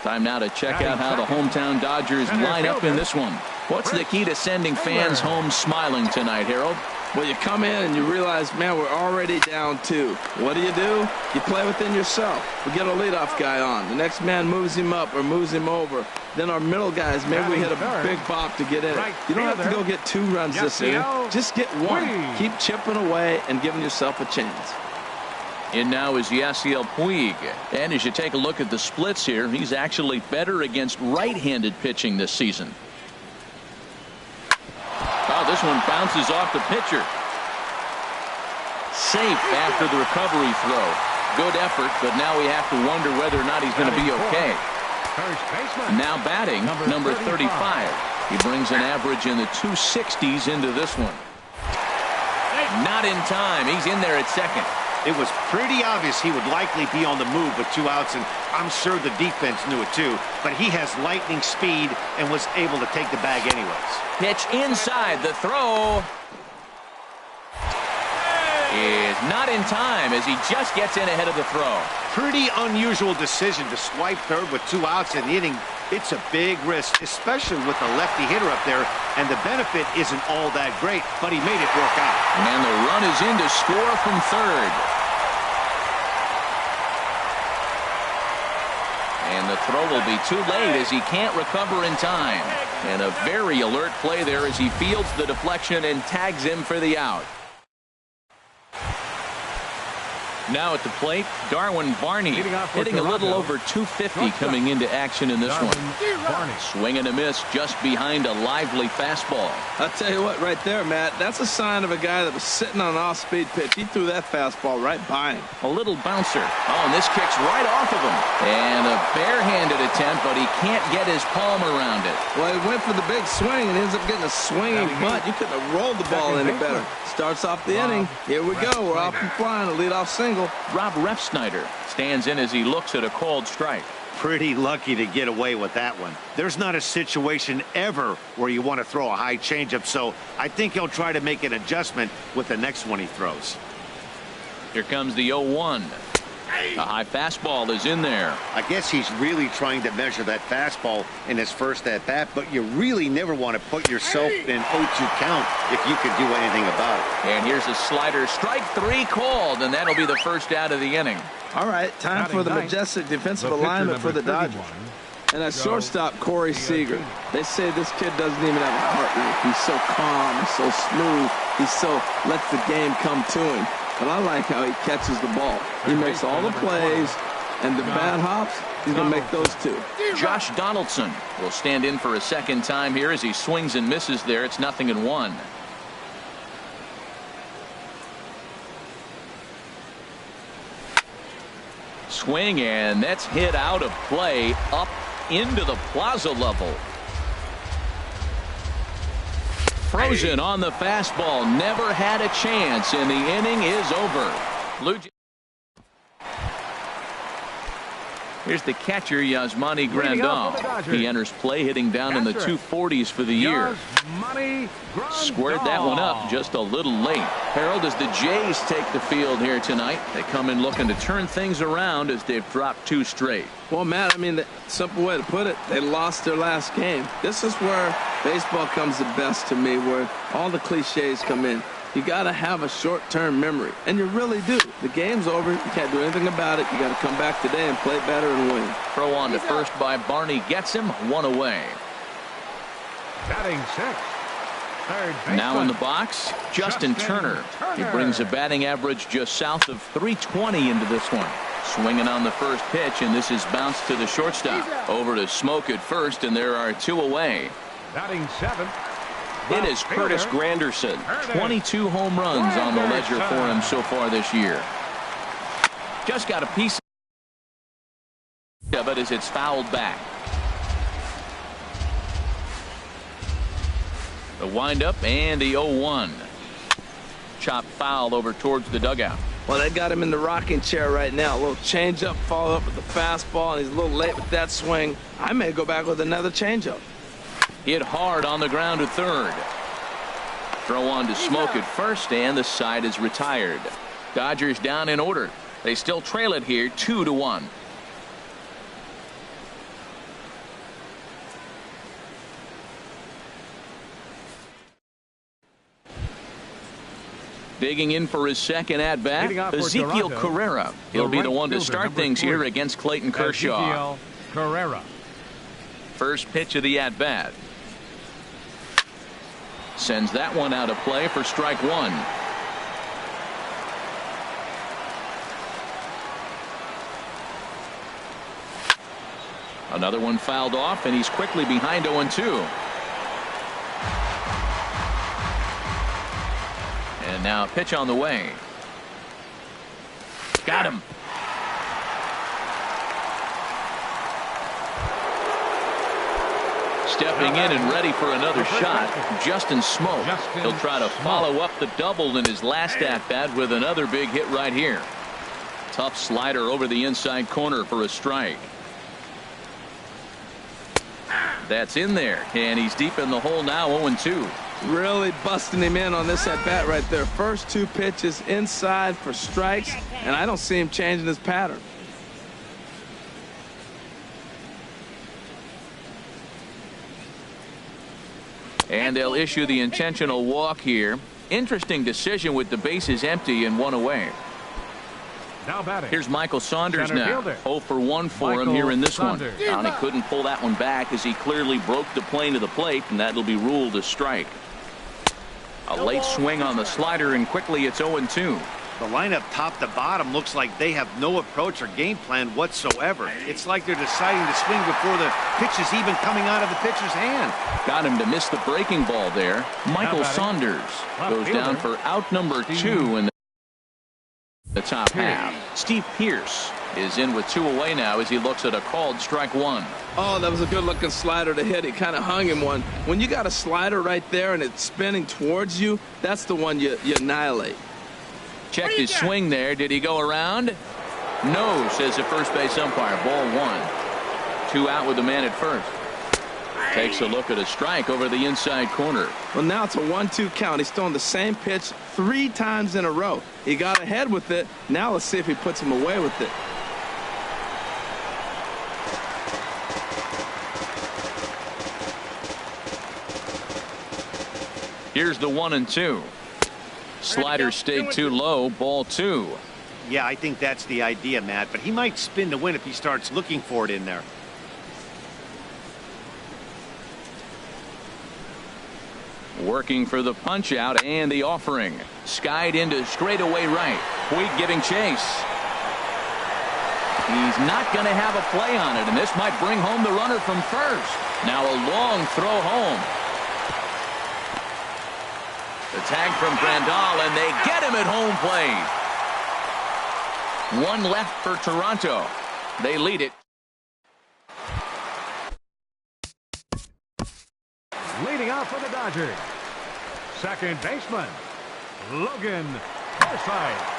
Time now to check out how the hometown Dodgers line up in this one. What's the key to sending fans home smiling tonight, Harold? Well, you come in and you realize, man, we're already down 2. What do? You play within yourself. We get a leadoff guy on. The next man moves him up or moves him over. Then our middle guys, maybe we hit a big bop to get in. You don't have to go get 2 runs this inning. Just get 1. Keep chipping away and giving yourself a chance. In now is Yasiel Puig. And as you take a look at the splits here, he's actually better against right-handed pitching this season. Oh, this one bounces off the pitcher. Safe after the recovery throw. Good effort, but now we have to wonder whether or not he's going to be okay. Now batting, number 35. He brings an average in the 260s into this one. Not in time. He's in there at second. It was pretty obvious he would likely be on the move with 2 outs, and I'm sure the defense knew it too. But he has lightning speed and was able to take the bag anyways. Pitch inside. The throw is not in time as he just gets in ahead of the throw. Pretty unusual decision to swipe third with 2 outs in the inning. It's a big risk, especially with the lefty hitter up there, and the benefit isn't all that great, but he made it work out. And the run is in to score from third. And the throw will be too late as he can't recover in time. And a very alert play there as he fields the deflection and tags him for the out. Now at the plate, Darwin Barney hitting a little over 250 coming into action in this one. Swing and a miss just behind a lively fastball. I'll tell you what, right there, Matt, that's a sign of a guy that was sitting on an off-speed pitch. He threw that fastball right by him. A little bouncer. Oh, and this kicks right off of him. And a barehanded attempt, but he can't get his palm around it. Well, he went for the big swing and ends up getting a swinging butt. You couldn't have rolled the ball any better. Starts off the inning. Here we go. We're off and flying. A leadoff single. Rob Refsnyder stands in as he looks at a called strike. Pretty lucky to get away with that one. There's not a situation ever where you want to throw a high changeup, so I think he'll try to make an adjustment with the next one he throws. Here comes the 0-1. A high fastball is in there. I guess he's really trying to measure that fastball in his first at-bat, but you really never want to put yourself in an 0-2 count if you could do anything about it. And here's a slider. Strike 3 called, and that'll be the first out of the inning. All right, time for the majestic defensive alignment for the Dodgers. And at shortstop, Corey Seager. They say this kid doesn't even have a heart rate. He's so calm, he's so smooth, lets the game come to him. But I like how he catches the ball. He makes all the plays, and the bad hops, he's going to make those too. Josh Donaldson will stand in for a second time here as he swings and misses there. It's 0-1. Swing, and that's hit out of play up into the plaza level. Frozen on the fastball, never had a chance, and the inning is over. Here's the catcher, Yasmani Grandal. He enters play hitting down in the 240s for the year. Squared that one up just a little late. Harold, as the Jays take the field here tonight, they come in looking to turn things around as they've dropped 2 straight. Well, Matt, I mean, the simple way to put it, they lost their last game. This is where baseball comes the best to me, where all the cliches come in. You got to have a short-term memory, and you really do. The game's over. You can't do anything about it. You got to come back today and play better and win. Throw on to first by Barney gets him 1 away. Batting 6th. Now in the box, Justin Turner. He brings a batting average just south of 320 into this one. Swinging on the first pitch, and this is bounced to the shortstop. Over to Smoke at first, and there are 2 away. Batting 7th. It is Curtis Granderson. 22 home runs on the ledger for him so far this year. Just got a piece of it as it's fouled back. The windup and the 0-1. Chopped foul over towards the dugout. Well, they got him in the rocking chair right now. A little changeup, followed up with the fastball, and he's a little late with that swing. I may go back with another changeup. Hit hard on the ground to third. Throw on to Smoke at first, and the side is retired. Dodgers down in order. They still trail it here 2-1. Digging in for his second at-bat, Ezekiel Carrera. He'll be the one to start things here against Clayton Kershaw. Carrera. First pitch of the at-bat. Sends that one out of play for strike 1. Another one fouled off, and he's quickly behind 0-2. And now a pitch on the way. Got him. Stepping in and ready for another shot, Justin Smoke. He'll try to follow up the double in his last at-bat with another big hit right here. Tough slider over the inside corner for a strike. That's in there, and he's deep in the hole now, 0-2. Really busting him in on this at-bat right there. First 2 pitches inside for strikes, and I don't see him changing his pattern. And they'll issue the intentional walk here. Interesting decision with the bases empty and 1 away. Now batting. Here's Michael Saunders Center now. fielder. 0 for 1 for him here in this one. Downey couldn't pull that one back as he clearly broke the plane to the plate, and that'll be ruled a strike. A late swing on the slider, and quickly it's 0-2. The lineup top to bottom looks like they have no approach or game plan whatsoever. It's like they're deciding to swing before the pitch is even coming out of the pitcher's hand. Got him to miss the breaking ball there. Michael Saunders goes down for out number 2 in the top half. Steve Pearce is in with 2 away now as he looks at a called strike 1. Oh, that was a good-looking slider to hit. He kind of hung him one. When you got a slider right there and it's spinning towards you, that's the one you annihilate. Checked his swing there. Did he go around? No, says the first base umpire. Ball 1. 2 out with the man at first. Takes a look at a strike over the inside corner. Well, now it's a 1-2 count. He's throwing the same pitch 3 times in a row. He got ahead with it. Now let's see if he puts him away with it. Here's the 1-2. Slider stayed too low. Ball 2. Yeah, I think that's the idea, Matt, but he might spin to win if he starts looking for it in there. Working for the punch out and the offering. Skied into straightaway right. Puig giving chase. He's not going to have a play on it, and this might bring home the runner from first. Now a long throw home. The tag from Grandal, and they get him at home plate. 1 left for Toronto. They lead it. Leading off for the Dodgers, second baseman, Logan Forsythe.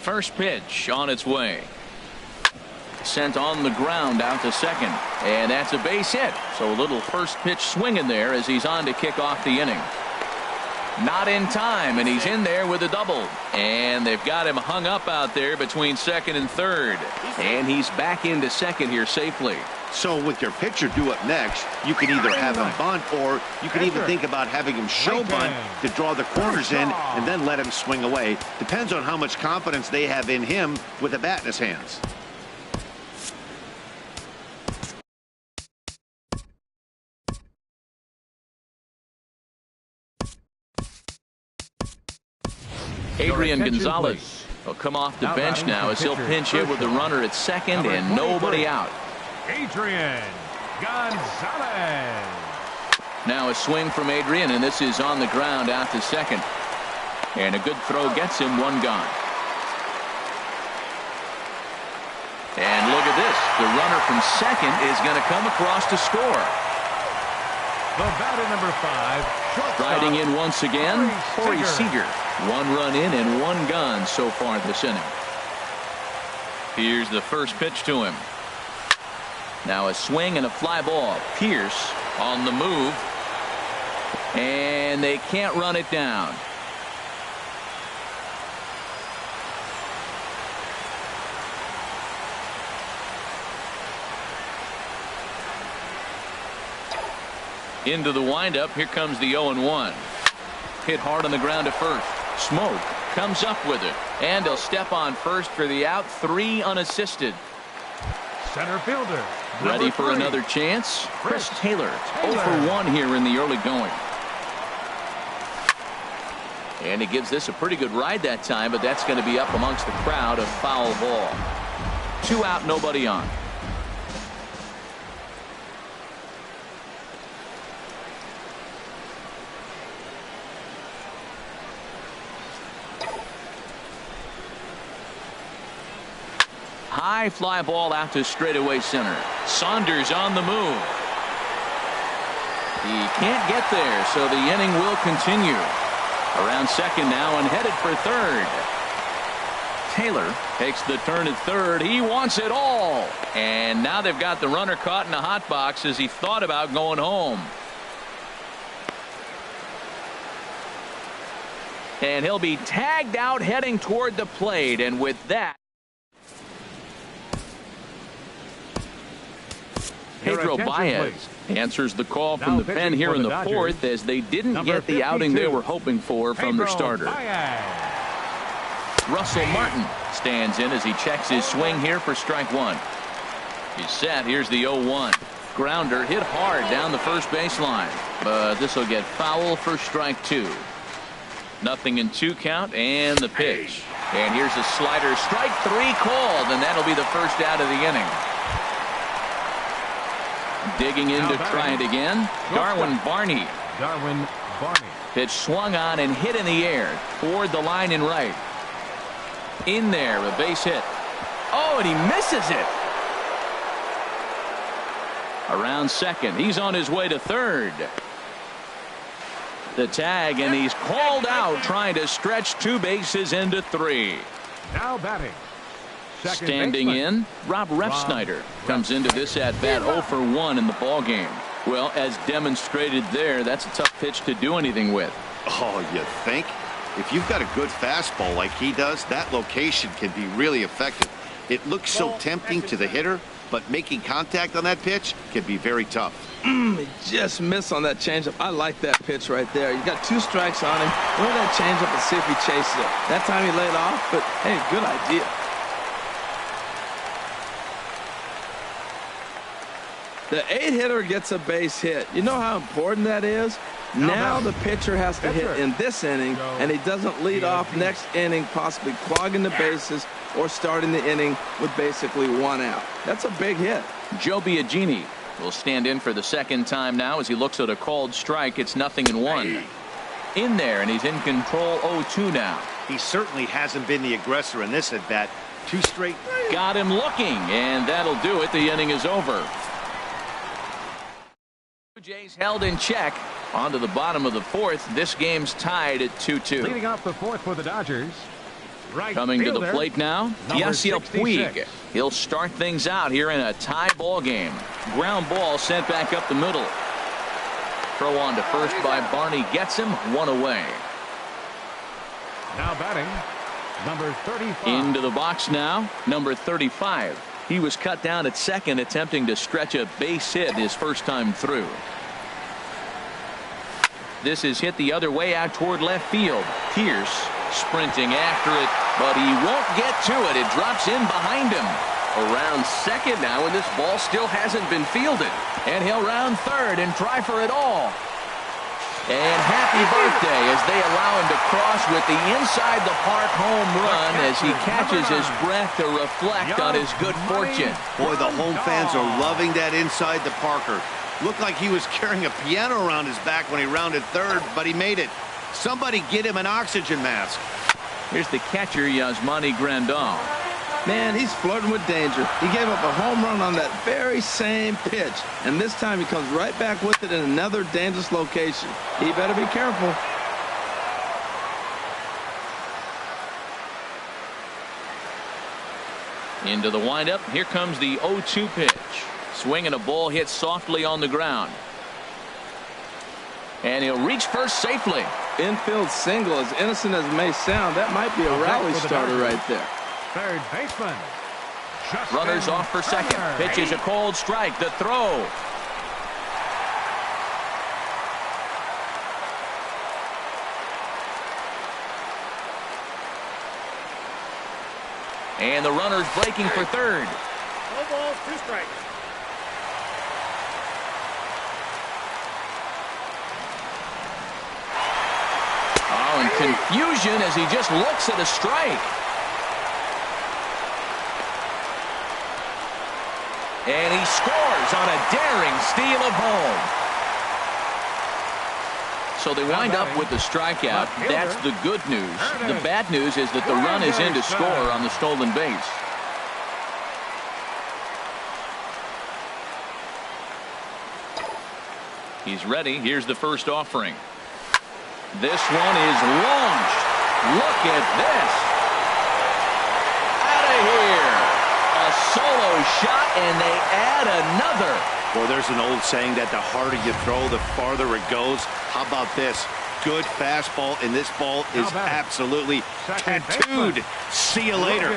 First pitch on its way. Sent on the ground out to second. And that's a base hit. So a little first pitch swing in there as he's on to kick off the inning. Not in time, and he's in there with a double. And they've got him hung up out there between second and third. And he's back into second here safely. So with your pitcher due up next, you can either have him bunt, or you can even think about having him show bunt to draw the corners in and then let him swing away. Depends on how much confidence they have in him with a bat in his hands. Adrian Gonzalez will come off the bench now as he'll pinch hit with the runner at second and nobody out. Adrian Gonzalez. Now a swing from Adrian, and this is on the ground out to second. And a good throw gets him 1 gone. And look at this. The runner from second is going to come across to score. The batter number 5, shortstop, Riding in once again, Corey Seager. 1 run in and 1 gone so far this inning. Here's the first pitch to him. Now a swing and a fly ball. Pierce on the move. And they can't run it down. Into the windup. Here comes the 0-1. Hit hard on the ground to first. Smoke comes up with it. And he'll step on first for the out. 3 unassisted. Center fielder. Ready for another chance? Chris Taylor. 0 for 1 here in the early going. And he gives this a pretty good ride that time, but that's going to be up amongst the crowd. A foul ball. 2 out, nobody on. high fly ball out to straightaway center. Saunders on the move. He can't get there, so the inning will continue. Around second now and headed for third. Taylor takes the turn at third. He wants it all. And now they've got the runner caught in the hot box as he thought about going home. And he'll be tagged out heading toward the plate. And with that, Pedro Baez answers the call from the pen here in the fourth as they didn't get the outing they were hoping for from their starter. Russell Martin stands in as he checks his swing here for strike one. He's set. Here's the 0-1. Grounder hit hard down the first baseline, but this will get foul for strike two. 0-2 count and the pitch. And here's a slider. Strike three called, and that'll be the first out of the inning. Digging in to try it again. Darwin Barney. Pitch swung on and hit in the air toward the line and right. In there, a base hit. Oh, and he misses it. Around second. He's on his way to third. The tag, and he's called out trying to stretch two bases into three. Now batting. Standing in, Rob Refsnyder comes into this at bat 0 for 1 in the ball game. Well, as demonstrated there, that's a tough pitch to do anything with. Oh, you think? If you've got a good fastball like he does, that location can be really effective. It looks so tempting to the hitter, but making contact on that pitch can be very tough. He just missed on that changeup. I like that pitch right there. You got 2 strikes on him. Throw that changeup and see if he chases it. That time he laid off, but hey, good idea. The 8-hitter gets a base hit. You know how important that is? Now the pitcher has to hit in this inning, and he doesn't lead off next inning, possibly clogging the bases or starting the inning with basically 1 out. That's a big hit. Joe Biagini will stand in for the second time now as he looks at a called strike. It's 0-1. In there, and he's in control 0-2 now. He certainly hasn't been the aggressor in this at bat. 2 straight. Got him looking, and that'll do it. The inning is over. Blue Jays held in check. On to the bottom of the fourth. This game's tied at 2-2. Leading off the fourth for the Dodgers. Coming to the plate now, Yasiel Puig. He'll start things out here in a tie ball game. Ground ball sent back up the middle. Throw on to first by Barney gets him 1 away. Now batting, number 35. Into the box now, number 35. He was cut down at second, attempting to stretch a base hit his first time through. This is hit the other way out toward left field. Pierce sprinting after it, but he won't get to it. It drops in behind him. Around second now, and this ball still hasn't been fielded. And he'll round third and try for it all. And happy birthday as they allow him to cross with the inside the park home run as he catches his breath to reflect on his good fortune. Boy, the home fans are loving that inside the Parker. Looked like he was carrying a piano around his back when he rounded third, but he made it. Somebody get him an oxygen mask. Here's the catcher, Yasmani Grandal. Man, he's flirting with danger. He gave up a home run on that very same pitch, and this time he comes right back with it in another dangerous location. He better be careful. Into the windup. Here comes the 0-2 pitch. Swinging a ball hit softly on the ground. And he'll reach first safely. Infield single, as innocent as it may sound, that might be a rally starter right there. Third baseman. Runners off for second. Pitch is a cold strike. The throw. And the runner's breaking for third. No balls, 2 strikes. Oh, and confusion as he just looks at a strike. And he scores on a daring steal of home. So they wind up with the strikeout. That's the good news. The bad news is that the run is in to score on the stolen base. He's ready. Here's the first offering. This one is launched. Look at this. Out of here. A solo shot, and they add another. Well, there's an old saying that the harder you throw, the farther it goes. How about this? Good fastball, and this ball is absolutely tattooed. See you later.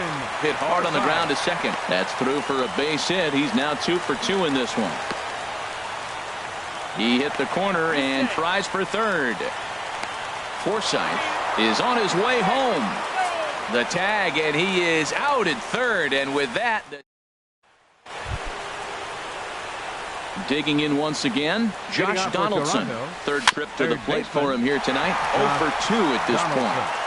Hit hard on the ground to second. That's through for a base hit. He's now 2 for 2 in this one. He hit the corner and tries for third. Forsythe is on his way home. The tag, and he is out at third, and with that, digging in once again, Josh Donaldson. Third trip to the plate for him here tonight. 0 for 2 at this point.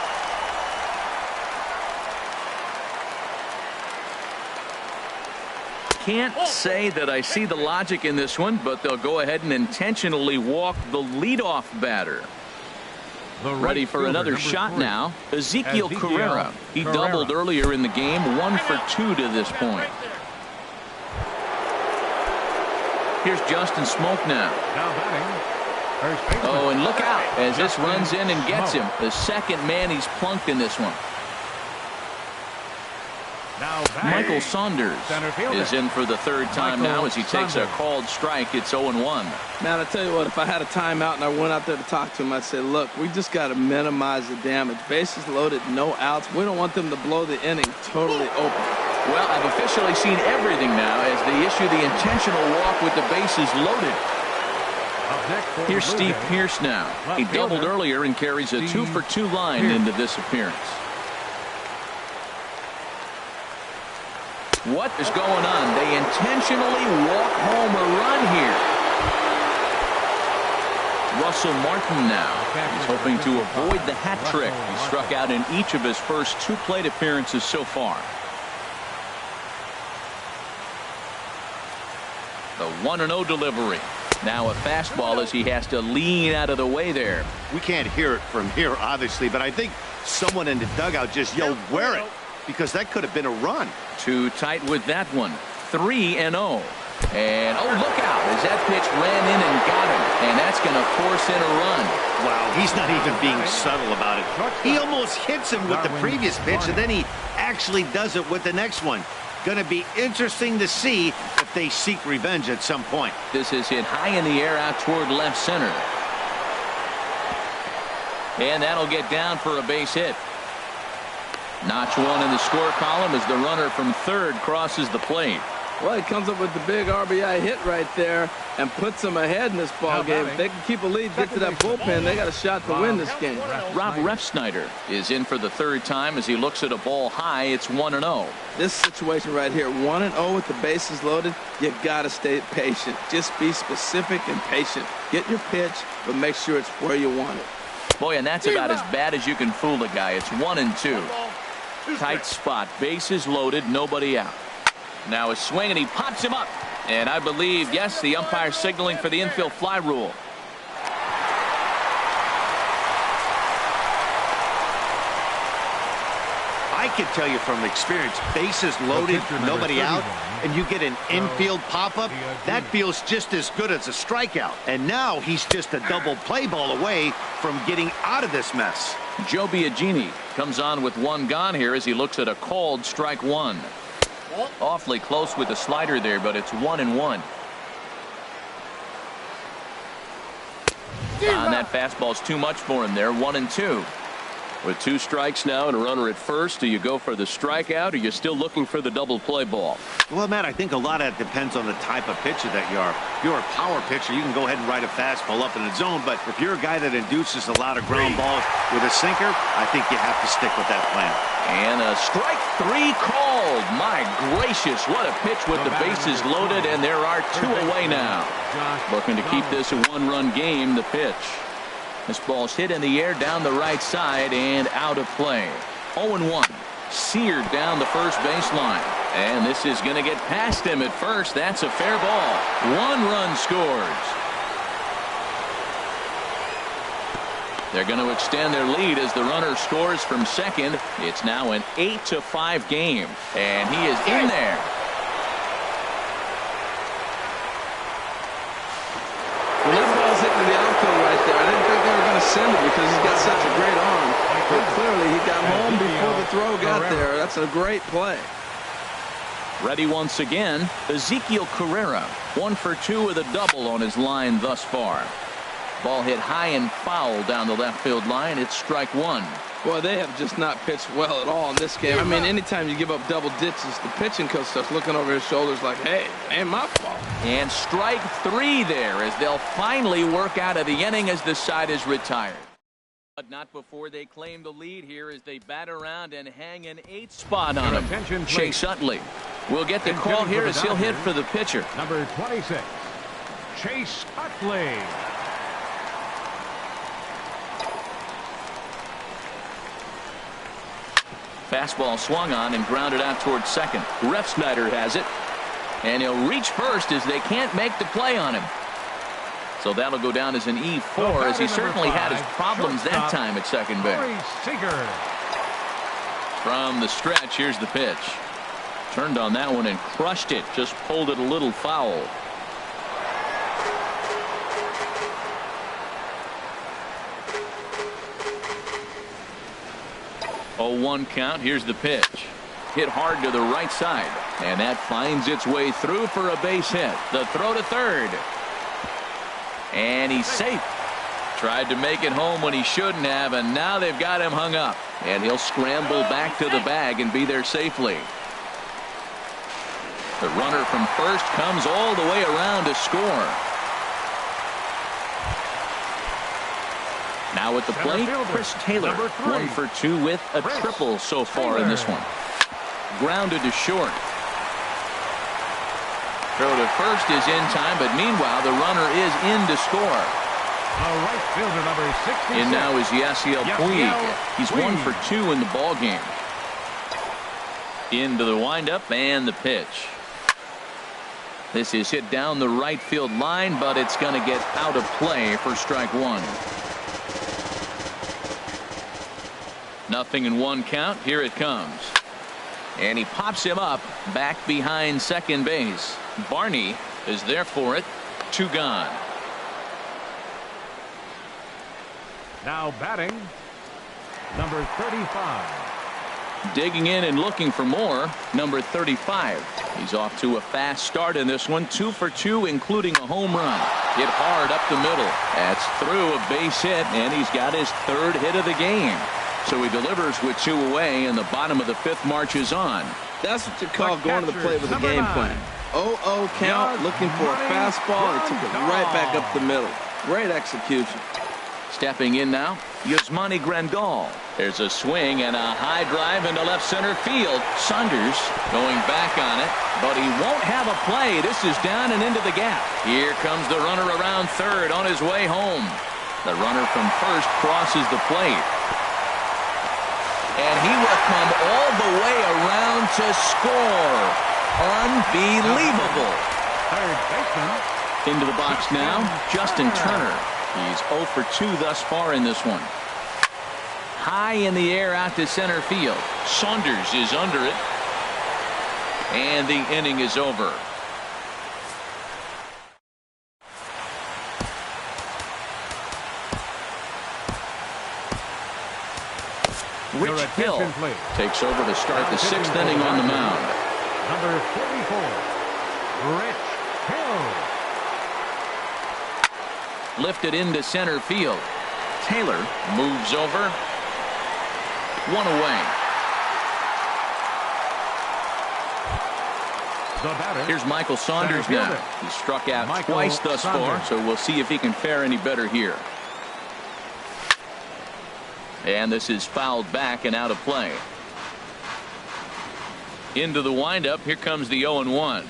Can't say that I see the logic in this one, but they'll go ahead and intentionally walk the leadoff batter. Ready for another shot now. Ezekiel Carrera. He doubled earlier in the game. 1 for 2 to this point. Here's Justin Smoke now. Oh, and look out as this runs in and gets him. The second man he's plunked in this one. Michael Saunders is in for the third time now as he takes a called strike. It's 0-1. Man, I tell you what, if I had a timeout and I went out there to talk to him, I'd say, look, we just got to minimize the damage. Bases loaded, no outs. We don't want them to blow the inning totally open. Well, I've officially seen everything now as they issue the intentional walk with the bases loaded. Here's Steve Pearce now. He doubled earlier and carries a 2 for 2 line into this appearance. What is going on? They intentionally walk home a run here. Russell Martin now. He's hoping to avoid the hat trick. He struck out in each of his first 2 plate appearances so far. The 1-0 delivery. Now a fastball as he has to lean out of the way there. We can't hear it from here, obviously, but I think someone in the dugout just yelled, "Wear it," because that could have been a run. Too tight with that one. 3-0. And, oh, look out as that pitch ran in and got him. And that's going to force in a run. Wow, he's not even being subtle about it. He almost hits him with the previous pitch, and then he actually does it with the next one. Going to be interesting to see if they seek revenge at some point. This is hit high in the air out toward left center. And that'll get down for a base hit. Notch 1 in the score column as the runner from third crosses the plate. Well, he comes up with the big RBI hit right there and puts them ahead in this ball game. If they can keep a lead, get to that bullpen, they got a shot to win this game. Rob Refsnyder is in for the third time as he looks at a ball high. It's 1-0. This situation right here, 1-0 with the bases loaded, you got to stay patient. Just be specific and patient. Get your pitch, but make sure it's where you want it. Boy, and that's about as bad as you can fool a guy. It's 1-2. Tight spot. Bases loaded. Nobody out. Now a swing, and he pops him up. And I believe, yes, the umpire signaling for the infield fly rule. I can tell you from experience, bases loaded, nobody out, and you get an infield pop-up, that feels just as good as a strikeout. And now he's just a double play ball away from getting out of this mess. Joe Biagini comes on with 1 gone here as he looks at a called strike 1. Awfully close with the slider there, but it's 1-1. That fastball's too much for him there. 1-2. With 2 strikes now and a runner at first, do you go for the strikeout, or are you still looking for the double play ball? Well, Matt, I think a lot of that depends on the type of pitcher that you are. If you're a power pitcher, you can go ahead and ride a fastball up in the zone, but if you're a guy that induces a lot of ground balls with a sinker, I think you have to stick with that plan. And a strike 3 called. My gracious, what a pitch with the bases loaded, and there are 2 away now. Looking to keep this a 1-run game. The pitch. This ball's hit in the air down the right side and out of play. 0-1. Seared down the first baseline. And this is going to get past him at first. That's a fair ball. 1 run scores. They're going to extend their lead as the runner scores from second. It's now an 8-5 game. And he is in there. When that ball's such a great arm, but clearly he got home before the throw got there. That's a great play. Ready once again, Ezekiel Carrera, 1 for 2 with a double on his line thus far. Ball hit high and foul down the left field line. It's strike one. Boy, they have just not pitched well at all in this game. I mean, anytime you give up double ditches, the pitching coach starts looking over his shoulders like, hey, ain't my fault. And strike three there as they'll finally work out of the inning as the side is retired. But not before they claim the lead here as they bat around and hang an 8th spot on him. Chase Utley will get the call here as he'll hit for the pitcher. Number 26, Chase Utley. Fastball swung on and grounded out towards second. Refsnyder has it. And he'll reach first as they can't make the play on him. So that'll go down as an E4 as he certainly had his problems that time at second base. From the stretch, here's the pitch. Turned on that one and crushed it. Just pulled it a little foul. Oh, 1 count. Here's the pitch. Hit hard to the right side. And that finds its way through for a base hit. The throw to third. And he's safe. Tried to make it home when he shouldn't have, and now they've got him hung up. And he'll scramble back to the bag and be there safely. The runner from first comes all the way around to score. Now at the plate, Chris Taylor, 1 for 2 with a triple so far in this one. Grounded to short. Throw to first is in time, but meanwhile the runner is in to score. Right fielder number 66. In now is Yasiel Puig. He's 1 for 2 in the ball game. Into the windup and the pitch. This is hit down the right field line, but it's going to get out of play for strike one. 0-1 count. Here it comes. And he pops him up back behind second base. Barney is there for it. 2 gone. Now batting, number 35. Digging in and looking for more, number 35. He's off to a fast start in this one. 2 for 2, including a home run. Hit hard up the middle. That's through a base hit, and he's got his 3rd hit of the game. So he delivers with 2 away, and the bottom of the 5th marches on. That's what you call going to the plate with a game plan. 0-0 count, looking for a fastball, and took it right back up the middle. Great execution. Stepping in now, Yasmani Grandal. There's a swing and a high drive into left center field. Saunders going back on it, but he won't have a play. This is down and into the gap. Here comes the runner around third on his way home. The runner from first crosses the plate. And he will come all the way around to score. Unbelievable. Third baseman. Into the box now, Justin Turner. He's 0 for 2 thus far in this one. High in the air out to center field. Saunders is under it. And the inning is over. Rich Hill takes over to start the 6th inning on the mound. Number 44, Rich Hill. Lifted into center field. Taylor moves over. 1 away. Here's Michael Saunders now. He struck out twice thus far, so we'll see if he can fare any better here. And this is fouled back and out of play. Into the windup. Here comes the 0-1.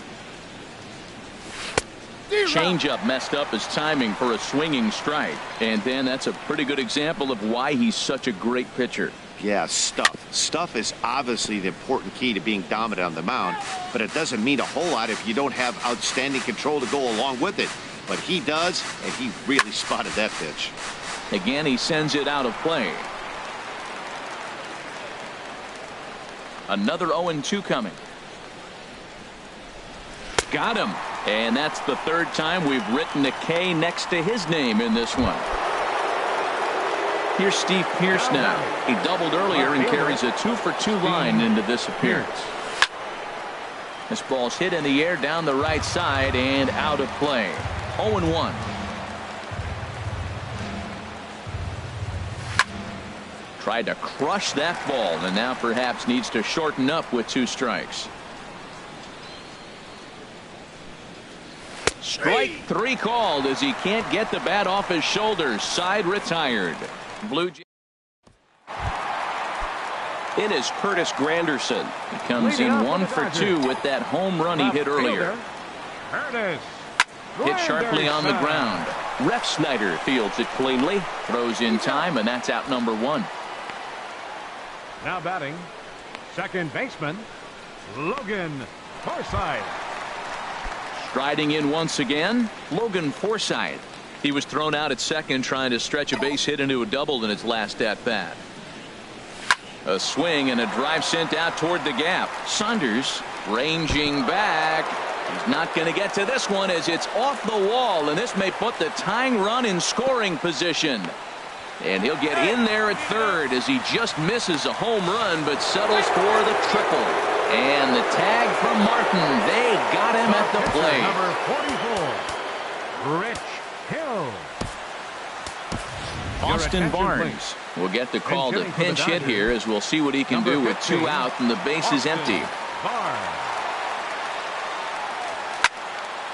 Changeup messed up his timing for a swinging strike. And then that's a pretty good example of why he's such a great pitcher. Yeah, stuff. Stuff is obviously the important key to being dominant on the mound, but it doesn't mean a whole lot if you don't have outstanding control to go along with it. But he does, and he really spotted that pitch. Again, he sends it out of play. Another 0-2 coming. Got him. And that's the 3rd time we've written a K next to his name in this one. Here's Steve Pearce now. He doubled earlier and carries a 2-for-2 line into this appearance. This ball's hit in the air down the right side and out of play. 0-1. Tried to crush that ball and now perhaps needs to shorten up with 2 strikes. Strike 3 called as he can't get the bat off his shoulders. Side retired. Blue Jays. It is Curtis Granderson. He comes in 1 for 2 with that home run he hit earlier. Hit sharply on the ground. Ref Snyder fields it cleanly. Throws in time, and that's out number 1. Now batting, second baseman, Logan Forsythe. Striding in once again, Logan Forsythe. He was thrown out at second trying to stretch a base hit into a double in his last at-bat. A swing and a drive sent out toward the gap. Saunders ranging back. He's not going to get to this one as it's off the wall, and this may put the tying run in scoring position. And he'll get in there at third as he just misses a home run but settles for the triple. And the tag from Martin. They got him at the plate. Number 44, Rich Hill. Austin Barnes will get the call to pinch hit here as we'll see what he can do with 2 out and the base is empty.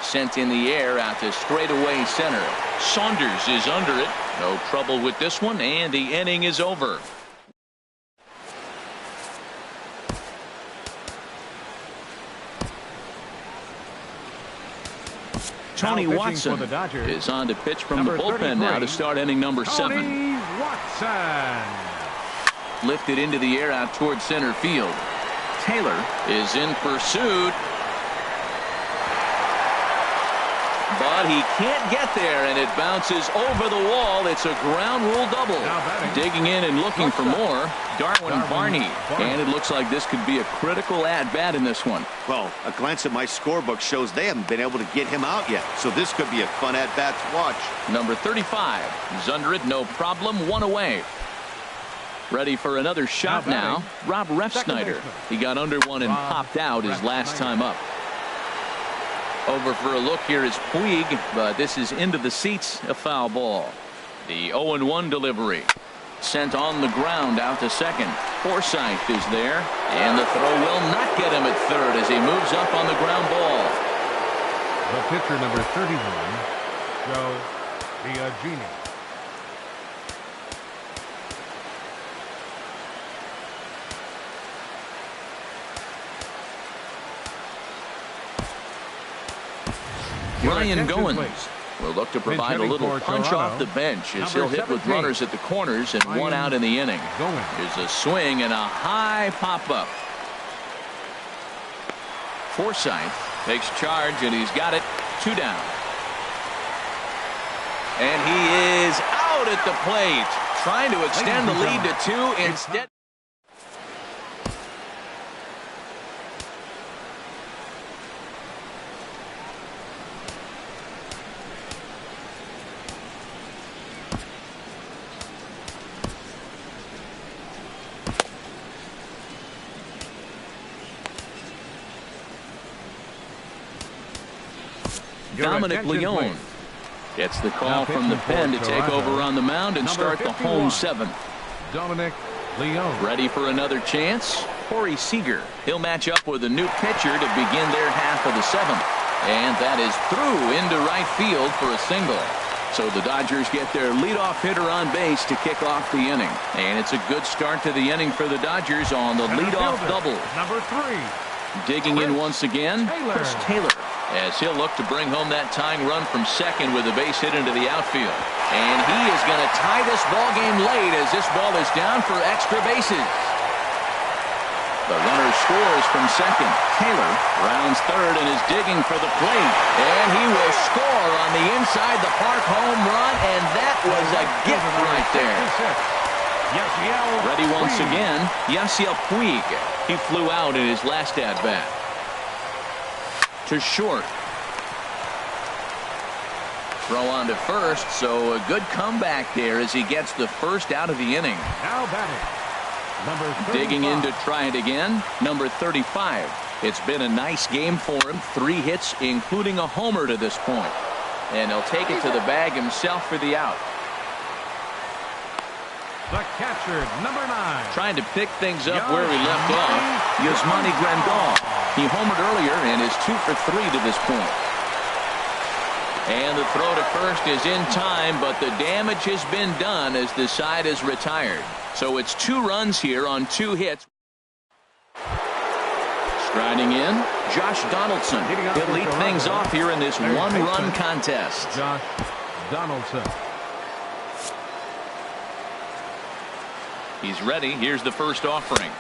Sent in the air out to straightaway center. Saunders is under it. No trouble with this one, and the inning is over. Tony Watson is on to pitch from the bullpen now to start inning number 7. Watson. Lifted into the air out toward center field. Taylor is in pursuit. But he can't get there, and it bounces over the wall. It's a ground rule double. Digging in and looking for more, Darwin Barney. And it looks like this could be a critical at-bat in this one. Well, a glance at my scorebook shows they haven't been able to get him out yet. So this could be a fun at-bat to watch. Number 35 is under it, no problem, 1 away. Ready for another shot now. Rob Refsnyder. He got under one and popped out his last time up. Over for a look here is Puig, but this is into the seats, a foul ball. The 0-1 delivery. Sent on the ground out to second. Forsythe is there, and the throw will not get him at third as he moves up on the ground ball. The pitcher, number 31, Joe Biagini. Ryan Goins will look to provide a little punch off the bench as he'll hit with runners at the corners and 1 out in the inning. Here's a swing and a high pop-up. Forsythe takes charge, and he's got it. 2 down. And he is out at the plate, trying to extend the lead to 2 instead. Dominic Leone gets the call from the pen to take over on the mound and start the home 7th. Dominic Leone. Ready for another chance? Corey Seager. He'll match up with a new pitcher to begin their half of the 7th. And that is through into right field for a single. So the Dodgers get their leadoff hitter on base to kick off the inning. And it's a good start to the inning for the Dodgers on the leadoff double. Number 3. Digging in once again, Chris Taylor, as he'll look to bring home that tying run from second with a base hit into the outfield. And he is going to tie this ball game late as this ball is down for extra bases. The runner scores from second. Taylor rounds third and is digging for the plate. And he will score on the inside the park home run, and that was a gift right there. Ready once again, Yasiel Puig. He flew out in his last at-bat. To short. Throw on to first, so a good comeback there as he gets the first out of the inning. Now batting, number 35. Digging in to try it again, number 35. It's been a nice game for him. 3 hits, including a homer to this point. And he'll take it to the bag himself for the out. The catcher, number 9. Trying to pick things up where he left off. Yasmani Grandal. He homered earlier and is 2 for 3 to this point. And the throw to first is in time, but the damage has been done as the side is retired. So it's 2 runs here on 2 hits. Striding in, Josh Donaldson. He'll lead things off here in this 1-run contest. Josh Donaldson. He's ready. Here's the first offering.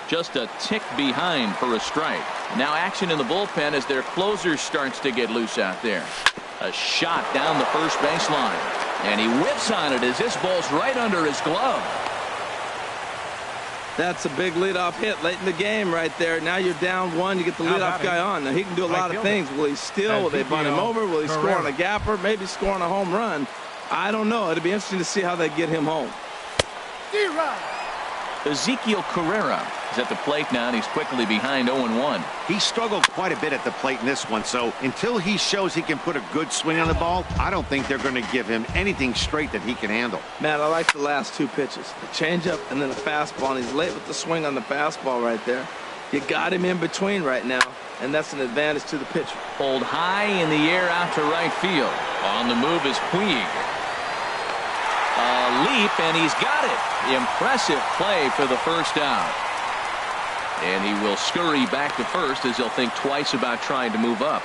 Just a tick behind for a strike. Now action in the bullpen as their closer starts to get loose out there. A shot down the first baseline. And he whips on it as this ball's right under his glove. That's a big leadoff hit late in the game right there. Now you're down 1. You get the leadoff guy on. Now he can do a lot of things. Will he steal? Will they bunt him over? Will he score on a gapper? Maybe score on a home run. I don't know. It'll be interesting to see how they get him home. Ezekiel Carrera is at the plate now, and he's quickly behind 0-1. He struggled quite a bit at the plate in this one, so until he shows he can put a good swing on the ball, I don't think they're going to give him anything straight that he can handle. Matt, I like the last 2 pitches. The changeup and then the fastball, and he's late with the swing on the fastball right there. You got him in between right now, and that's an advantage to the pitcher. Pulled high in the air out to right field. On the move is Puig. A leap, and he's got it. Impressive play for the first out. And he will scurry back to first as he'll think twice about trying to move up.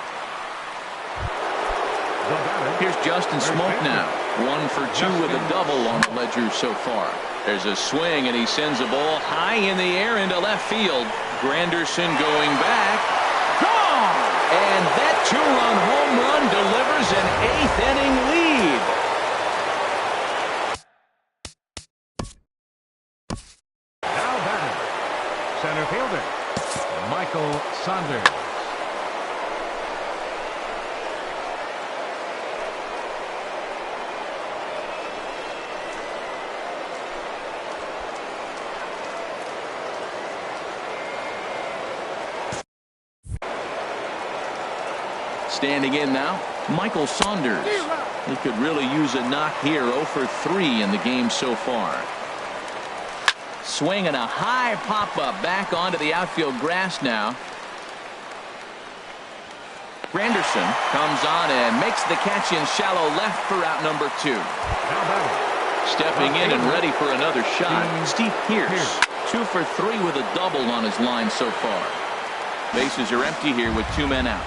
Here's Justin Smoke now. 1 for 2 with a double on the ledger so far. There's a swing, and he sends a ball high in the air into left field. Granderson going back. Gone! And that 2-run home run delivers an 8th-inning lead. Center fielder, Michael Saunders. Standing in now, Michael Saunders. He could really use a knock here. 0 for 3 in the game so far. Swing and a high pop-up back onto the outfield grass now. Granderson comes on and makes the catch in shallow left for out number 2. Stepping in and ready for another shot, Steve Pearce. 2 for 3 with a double on his line so far. Bases are empty here with 2 men out.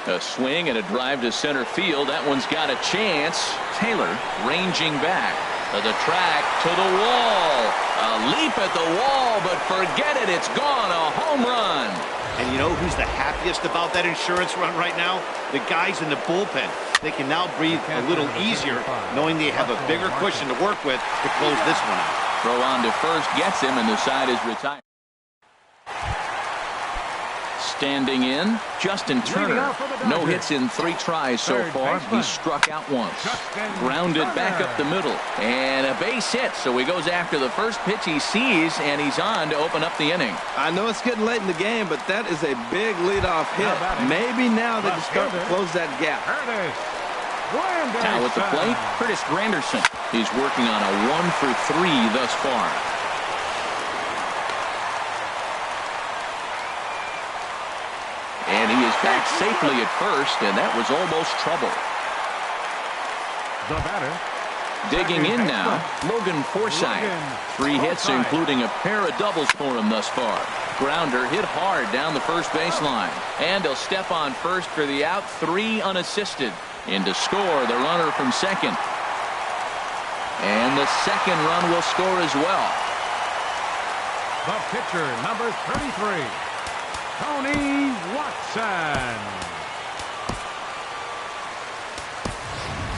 A swing and a drive to center field. That one's got a chance. Taylor ranging back. To the track, to the wall. A leap at the wall, but forget it. It's gone. A home run. And you know who's the happiest about that insurance run right now? The guys in the bullpen. They can now breathe a little easier knowing they have a bigger cushion to work with to close this one out. Throw on to first gets him, and the side is retired. Standing in, Justin Turner. No hits in 3 tries so far. He's struck out once. Grounded back up the middle. And a base hit, so he goes after the first pitch he sees, and he's on to open up the inning. I know it's getting late in the game, but that is a big leadoff hit. Maybe now they can start to close that gap. Now at the plate, Curtis Granderson. He's working on a 1 for 3 thus far. And he is back safely at first, and that was almost trouble. The batter. Digging in now, Logan Forsythe. 3 hits, including a pair of doubles for him thus far. Grounder hit hard down the first baseline. And he'll step on first for the out. 3 unassisted. In to score the runner from second. And the second run will score as well. The pitcher, number 33. Tony Watson.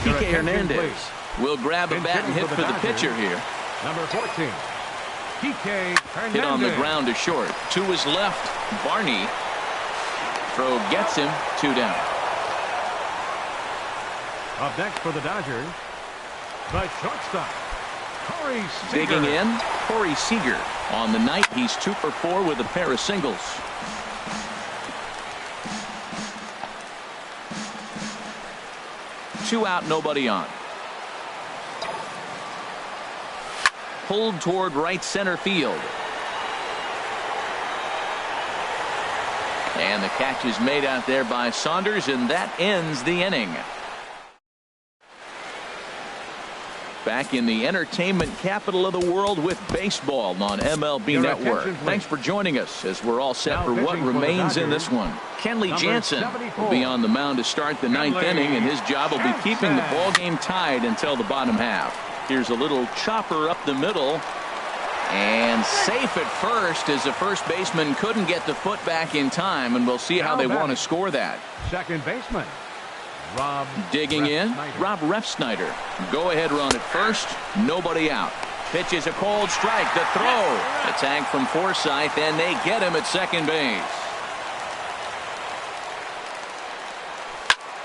Kike Hernandez will grab a bat and hit for the pitcher here. Number 14. Kike Hernandez. Hit on the ground to short. To his left, Barney. Throw gets him. 2 down. Up next for the Dodgers, the shortstop, Corey Seager. Digging in, Corey Seager. On the night, he's 2 for 4 with a pair of singles. Two out, nobody on. Pulled toward right center field. And the catch is made out there by Saunders, and that ends the inning. Back in the entertainment capital of the world with baseball on MLB Your Network. attention, please. Thanks for joining us as we're all set Now for what pitching for the remains in Dodgers, this one. Kenley number Jansen 74. will be on the mound to start the ninth Kenley inning, and his job will be keeping the Jansen. ball game tied until the bottom half. Here's a little chopper up the middle. And safe at first, as the first baseman couldn't get the foot back in time, and we'll see how Now they want to batting. score that. Second baseman, Rob Digging in, Refsnyder. Rob Refsnyder. Go ahead run at first, nobody out. Pitches a cold strike, the throw. The tag from Forsythe, and they get him at second base.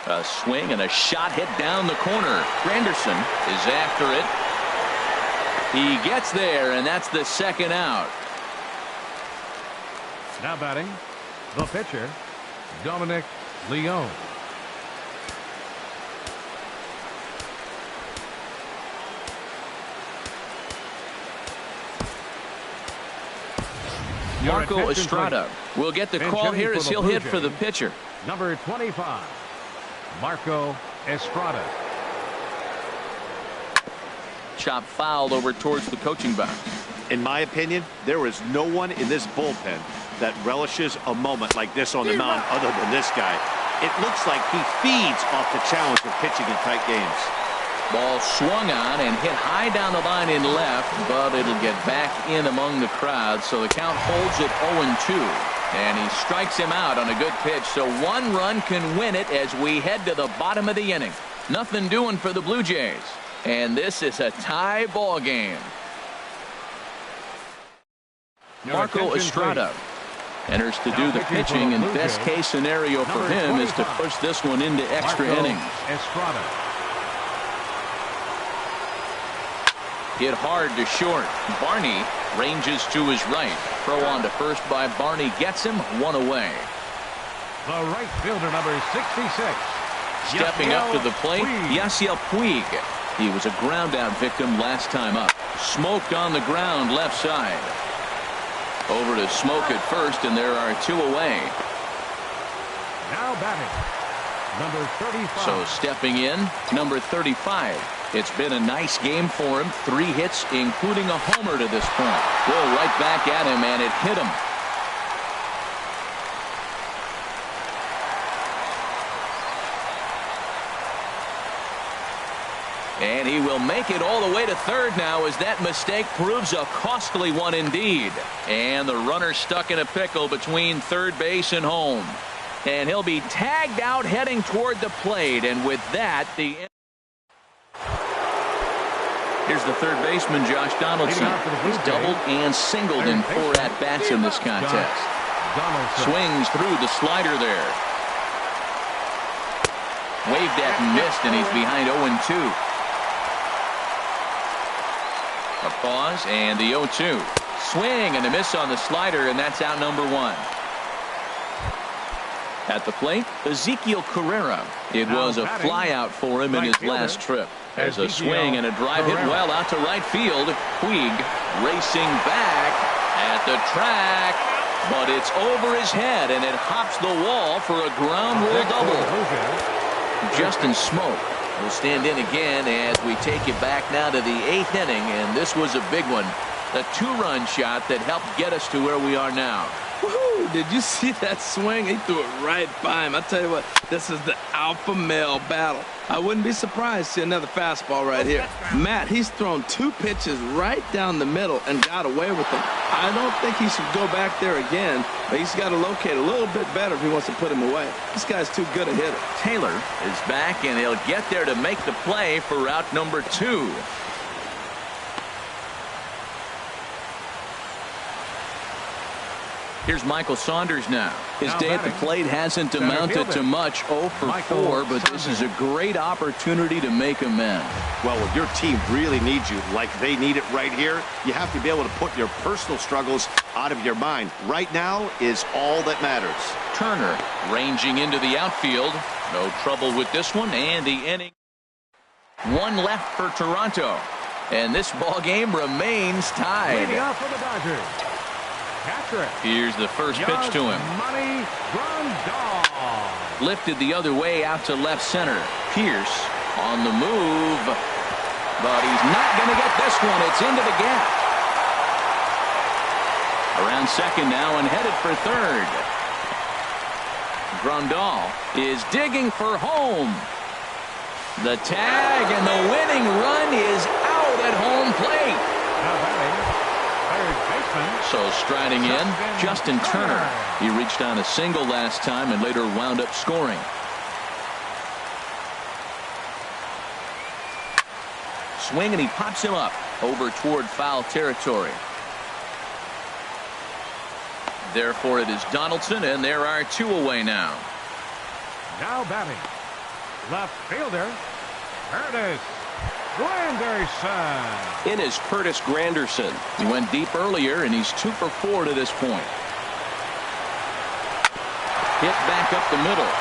A swing and a shot hit down the corner. Granderson is after it. He gets there, and that's the second out. Now batting, the pitcher, Dominic Leone. Your Marco attention, Estrada will get the Pinch call hitting here for as the he'll Blue hit for the Jays. pitcher. Number 25, Marco Estrada. Chop fouled over towards the coaching box. In my opinion, there is no one in this bullpen that relishes a moment like this on the mound other than this guy. It looks like he feeds off the challenge of pitching in tight games. Ball swung on and hit high down the line in left, but it'll get back in among the crowd, so the count holds at 0-2. And he strikes him out on a good pitch, so one run can win it as we head to the bottom of the inning. Nothing doing for the Blue Jays. And this is a tie ball game. Your Marco attention, Estrada enters to do Now the pitching for the pitching, and Blue best Jays, case scenario for number him is to 25, push this one into extra Marco innings. Estrada. Hit hard to short. Barney ranges to his right. Throw on to first by Barney gets him one away. The right fielder, number 66. Stepping up to the plate, Puig. Yasiel Puig. He was a ground out victim last time up. Smoked on the ground left side. Over to Smoke at first, and there are two away. Now batting, number 35. So stepping in, number 35. It's been a nice game for him. 3 hits, including a homer to this point. Go right back at him, and it hit him. And he will make it all the way to third now, as that mistake proves a costly one indeed. And the runner stuck in a pickle between third base and home. And he'll be tagged out heading toward the plate. And with that, here's the third baseman, Josh Donaldson. He's doubled and singled in 4 at-bats in this contest. Swings through the slider there. Waved at and missed, and he's behind 0-2. A pause, and the 0-2. Swing and a miss on the slider, and that's out number 1. At the plate, Ezekiel Carrera. It was a flyout for him in his last trip. There's a swing and a drive hit well out to right field. Puig racing back at the track, but it's over his head, and it hops the wall for a ground rule double. Justin Smoke will stand in again as we take it back now to the 8th inning, and this was a big one. The 2-run shot that helped get us to where we are now. Woohoo! Did you see that swing? He threw it right by him. I tell you what, this is the alpha male battle. I wouldn't be surprised to see another fastball right here. Matt, he's thrown 2 pitches right down the middle and got away with them. I don't think he should go back there again, but he's got to locate a little bit better if he wants to put him away. This guy's too good a hitter. Taylor is back, and he'll get there to make the play for route number 2. Here's Michael Saunders now. His day at the plate hasn't amounted to much, 0 for 4, but this is a great opportunity to make amends. Well, when your team really needs you, like they need it right here, you have to be able to put your personal struggles out of your mind. Right now is all that matters. Turner ranging into the outfield. No trouble with this one, and the inning. One left for Toronto, and this ball game remains tied. Leading off for the Dodgers. Catcher. Here's the first pitch to him. Money Grandal. Lifted the other way out to left center. Pierce on the move, but he's not going to get this one. It's into the gap. Around second now and headed for third. Grandal is digging for home. The tag and the winning run is out at home plate. Now batting, third baseman. So striding in, Justin Turner. He reached on a single last time and later wound up scoring. Swing and he pops him up over toward foul territory. Therefore it is Donaldson, and there are 2 away now. Now batting, left fielder, Curtis Granderson. In is Curtis Granderson. He went deep earlier, and he's 2 for 4 to this point. Hit back up the middle,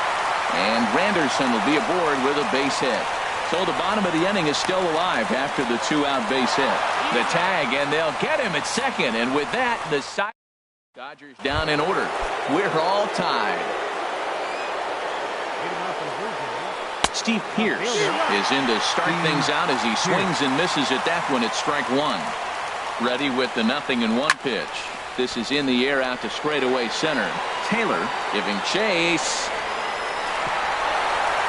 and Granderson will be aboard with a base hit. So the bottom of the inning is still alive after the 2-out base hit. The tag, and they'll get him at second, and with that, the side. Dodgers down in order. We're all tied. Steve Pierce is in to start things out as he swings and misses at that one at strike 1. Ready with the 0-1 pitch. This is in the air out to straightaway center. Taylor giving chase.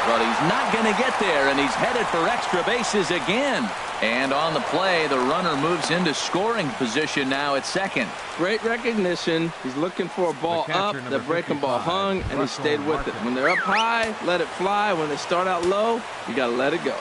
But he's not going to get there, and he's headed for extra bases again. And on the play, the runner moves into scoring position now at second. Great recognition. He's looking for a ball up. The breaking ball hung, and he stayed with it. When they're up high, let it fly. When they start out low, you got to let it go.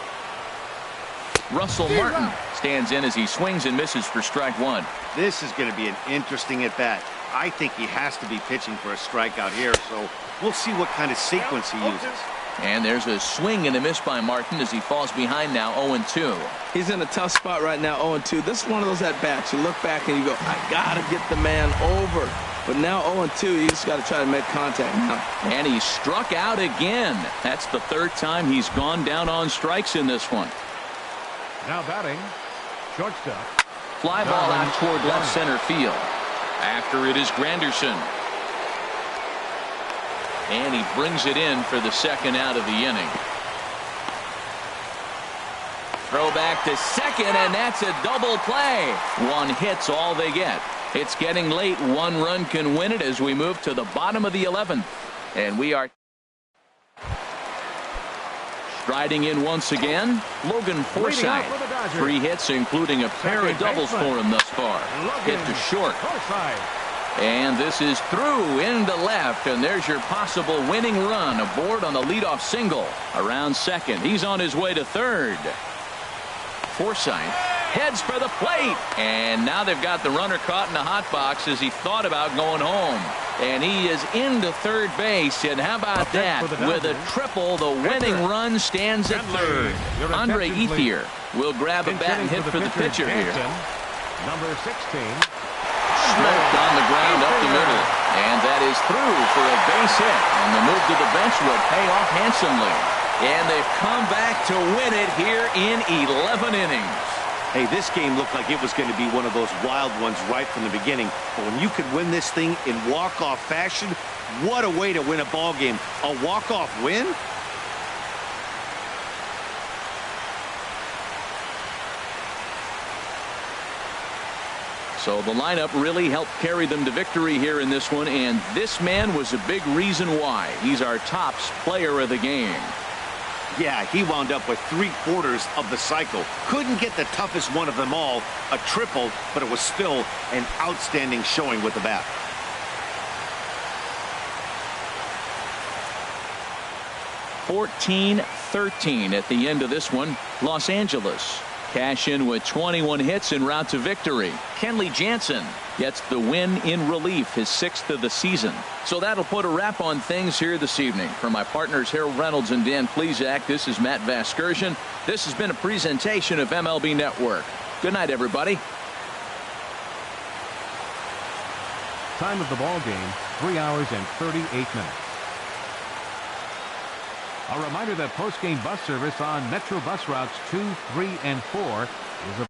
Russell Martin stands in as he swings and misses for strike 1. This is going to be an interesting at-bat. I think he has to be pitching for a strikeout here, so we'll see what kind of sequence he uses. And there's a swing and a miss by Martin as he falls behind now 0-2. He's in a tough spot right now, 0-2. This is one of those at-bats. You look back and you go, I got to get the man over. But now 0-2, you just got to try to make contact now. And he struck out again. That's the 3rd time he's gone down on strikes in this one. Now batting, shortstop. Fly ball out toward left center field. After it is Granderson. And he brings it in for the 2nd out of the inning. Throw back to second, and that's a double play. 1 hit's all they get. It's getting late. 1 run can win it as we move to the bottom of the 11th. And we are striding in once again, Logan Forsythe. 3 hits, including a pair of doubles for him thus far. Hit to short. And this is through into left, and there's your possible winning run aboard on the leadoff single. Around second, he's on his way to third. Forsythe heads for the plate, and now they've got the runner caught in the hot box as he thought about going home. And he is into third base, and how about that? With a triple, the winning run stands at third. Andre Ethier will grab a bat and hit for the pitcher here. Number 16. Smoked on the ground up the middle, and that is through for a base hit, and the move to the bench will pay off handsomely. And they've come back to win it here in 11 innings. Hey, this game looked like it was going to be one of those wild ones right from the beginning. But when you could win this thing in walk-off fashion, what a way to win a ball game. A walk-off win? So the lineup really helped carry them to victory here in this one, and this man was a big reason why. He's our tops player of the game. Yeah, he wound up with 3/4 of the cycle. Couldn't get the toughest one of them all, a triple, but it was still an outstanding showing with the bat. .13 at the end of this one. Los Angeles cash in with 21 hits en route to victory. Kenley Jansen gets the win in relief, his 6th of the season. So that'll put a wrap on things here this evening. For my partners Harold Reynolds and Dan Plesac, this is Matt Vasgersian. This has been a presentation of MLB Network. Good night, everybody. Time of the ball game, 3 hours and 38 minutes. A reminder that post-game bus service on Metro bus routes 2, 3, and 4 is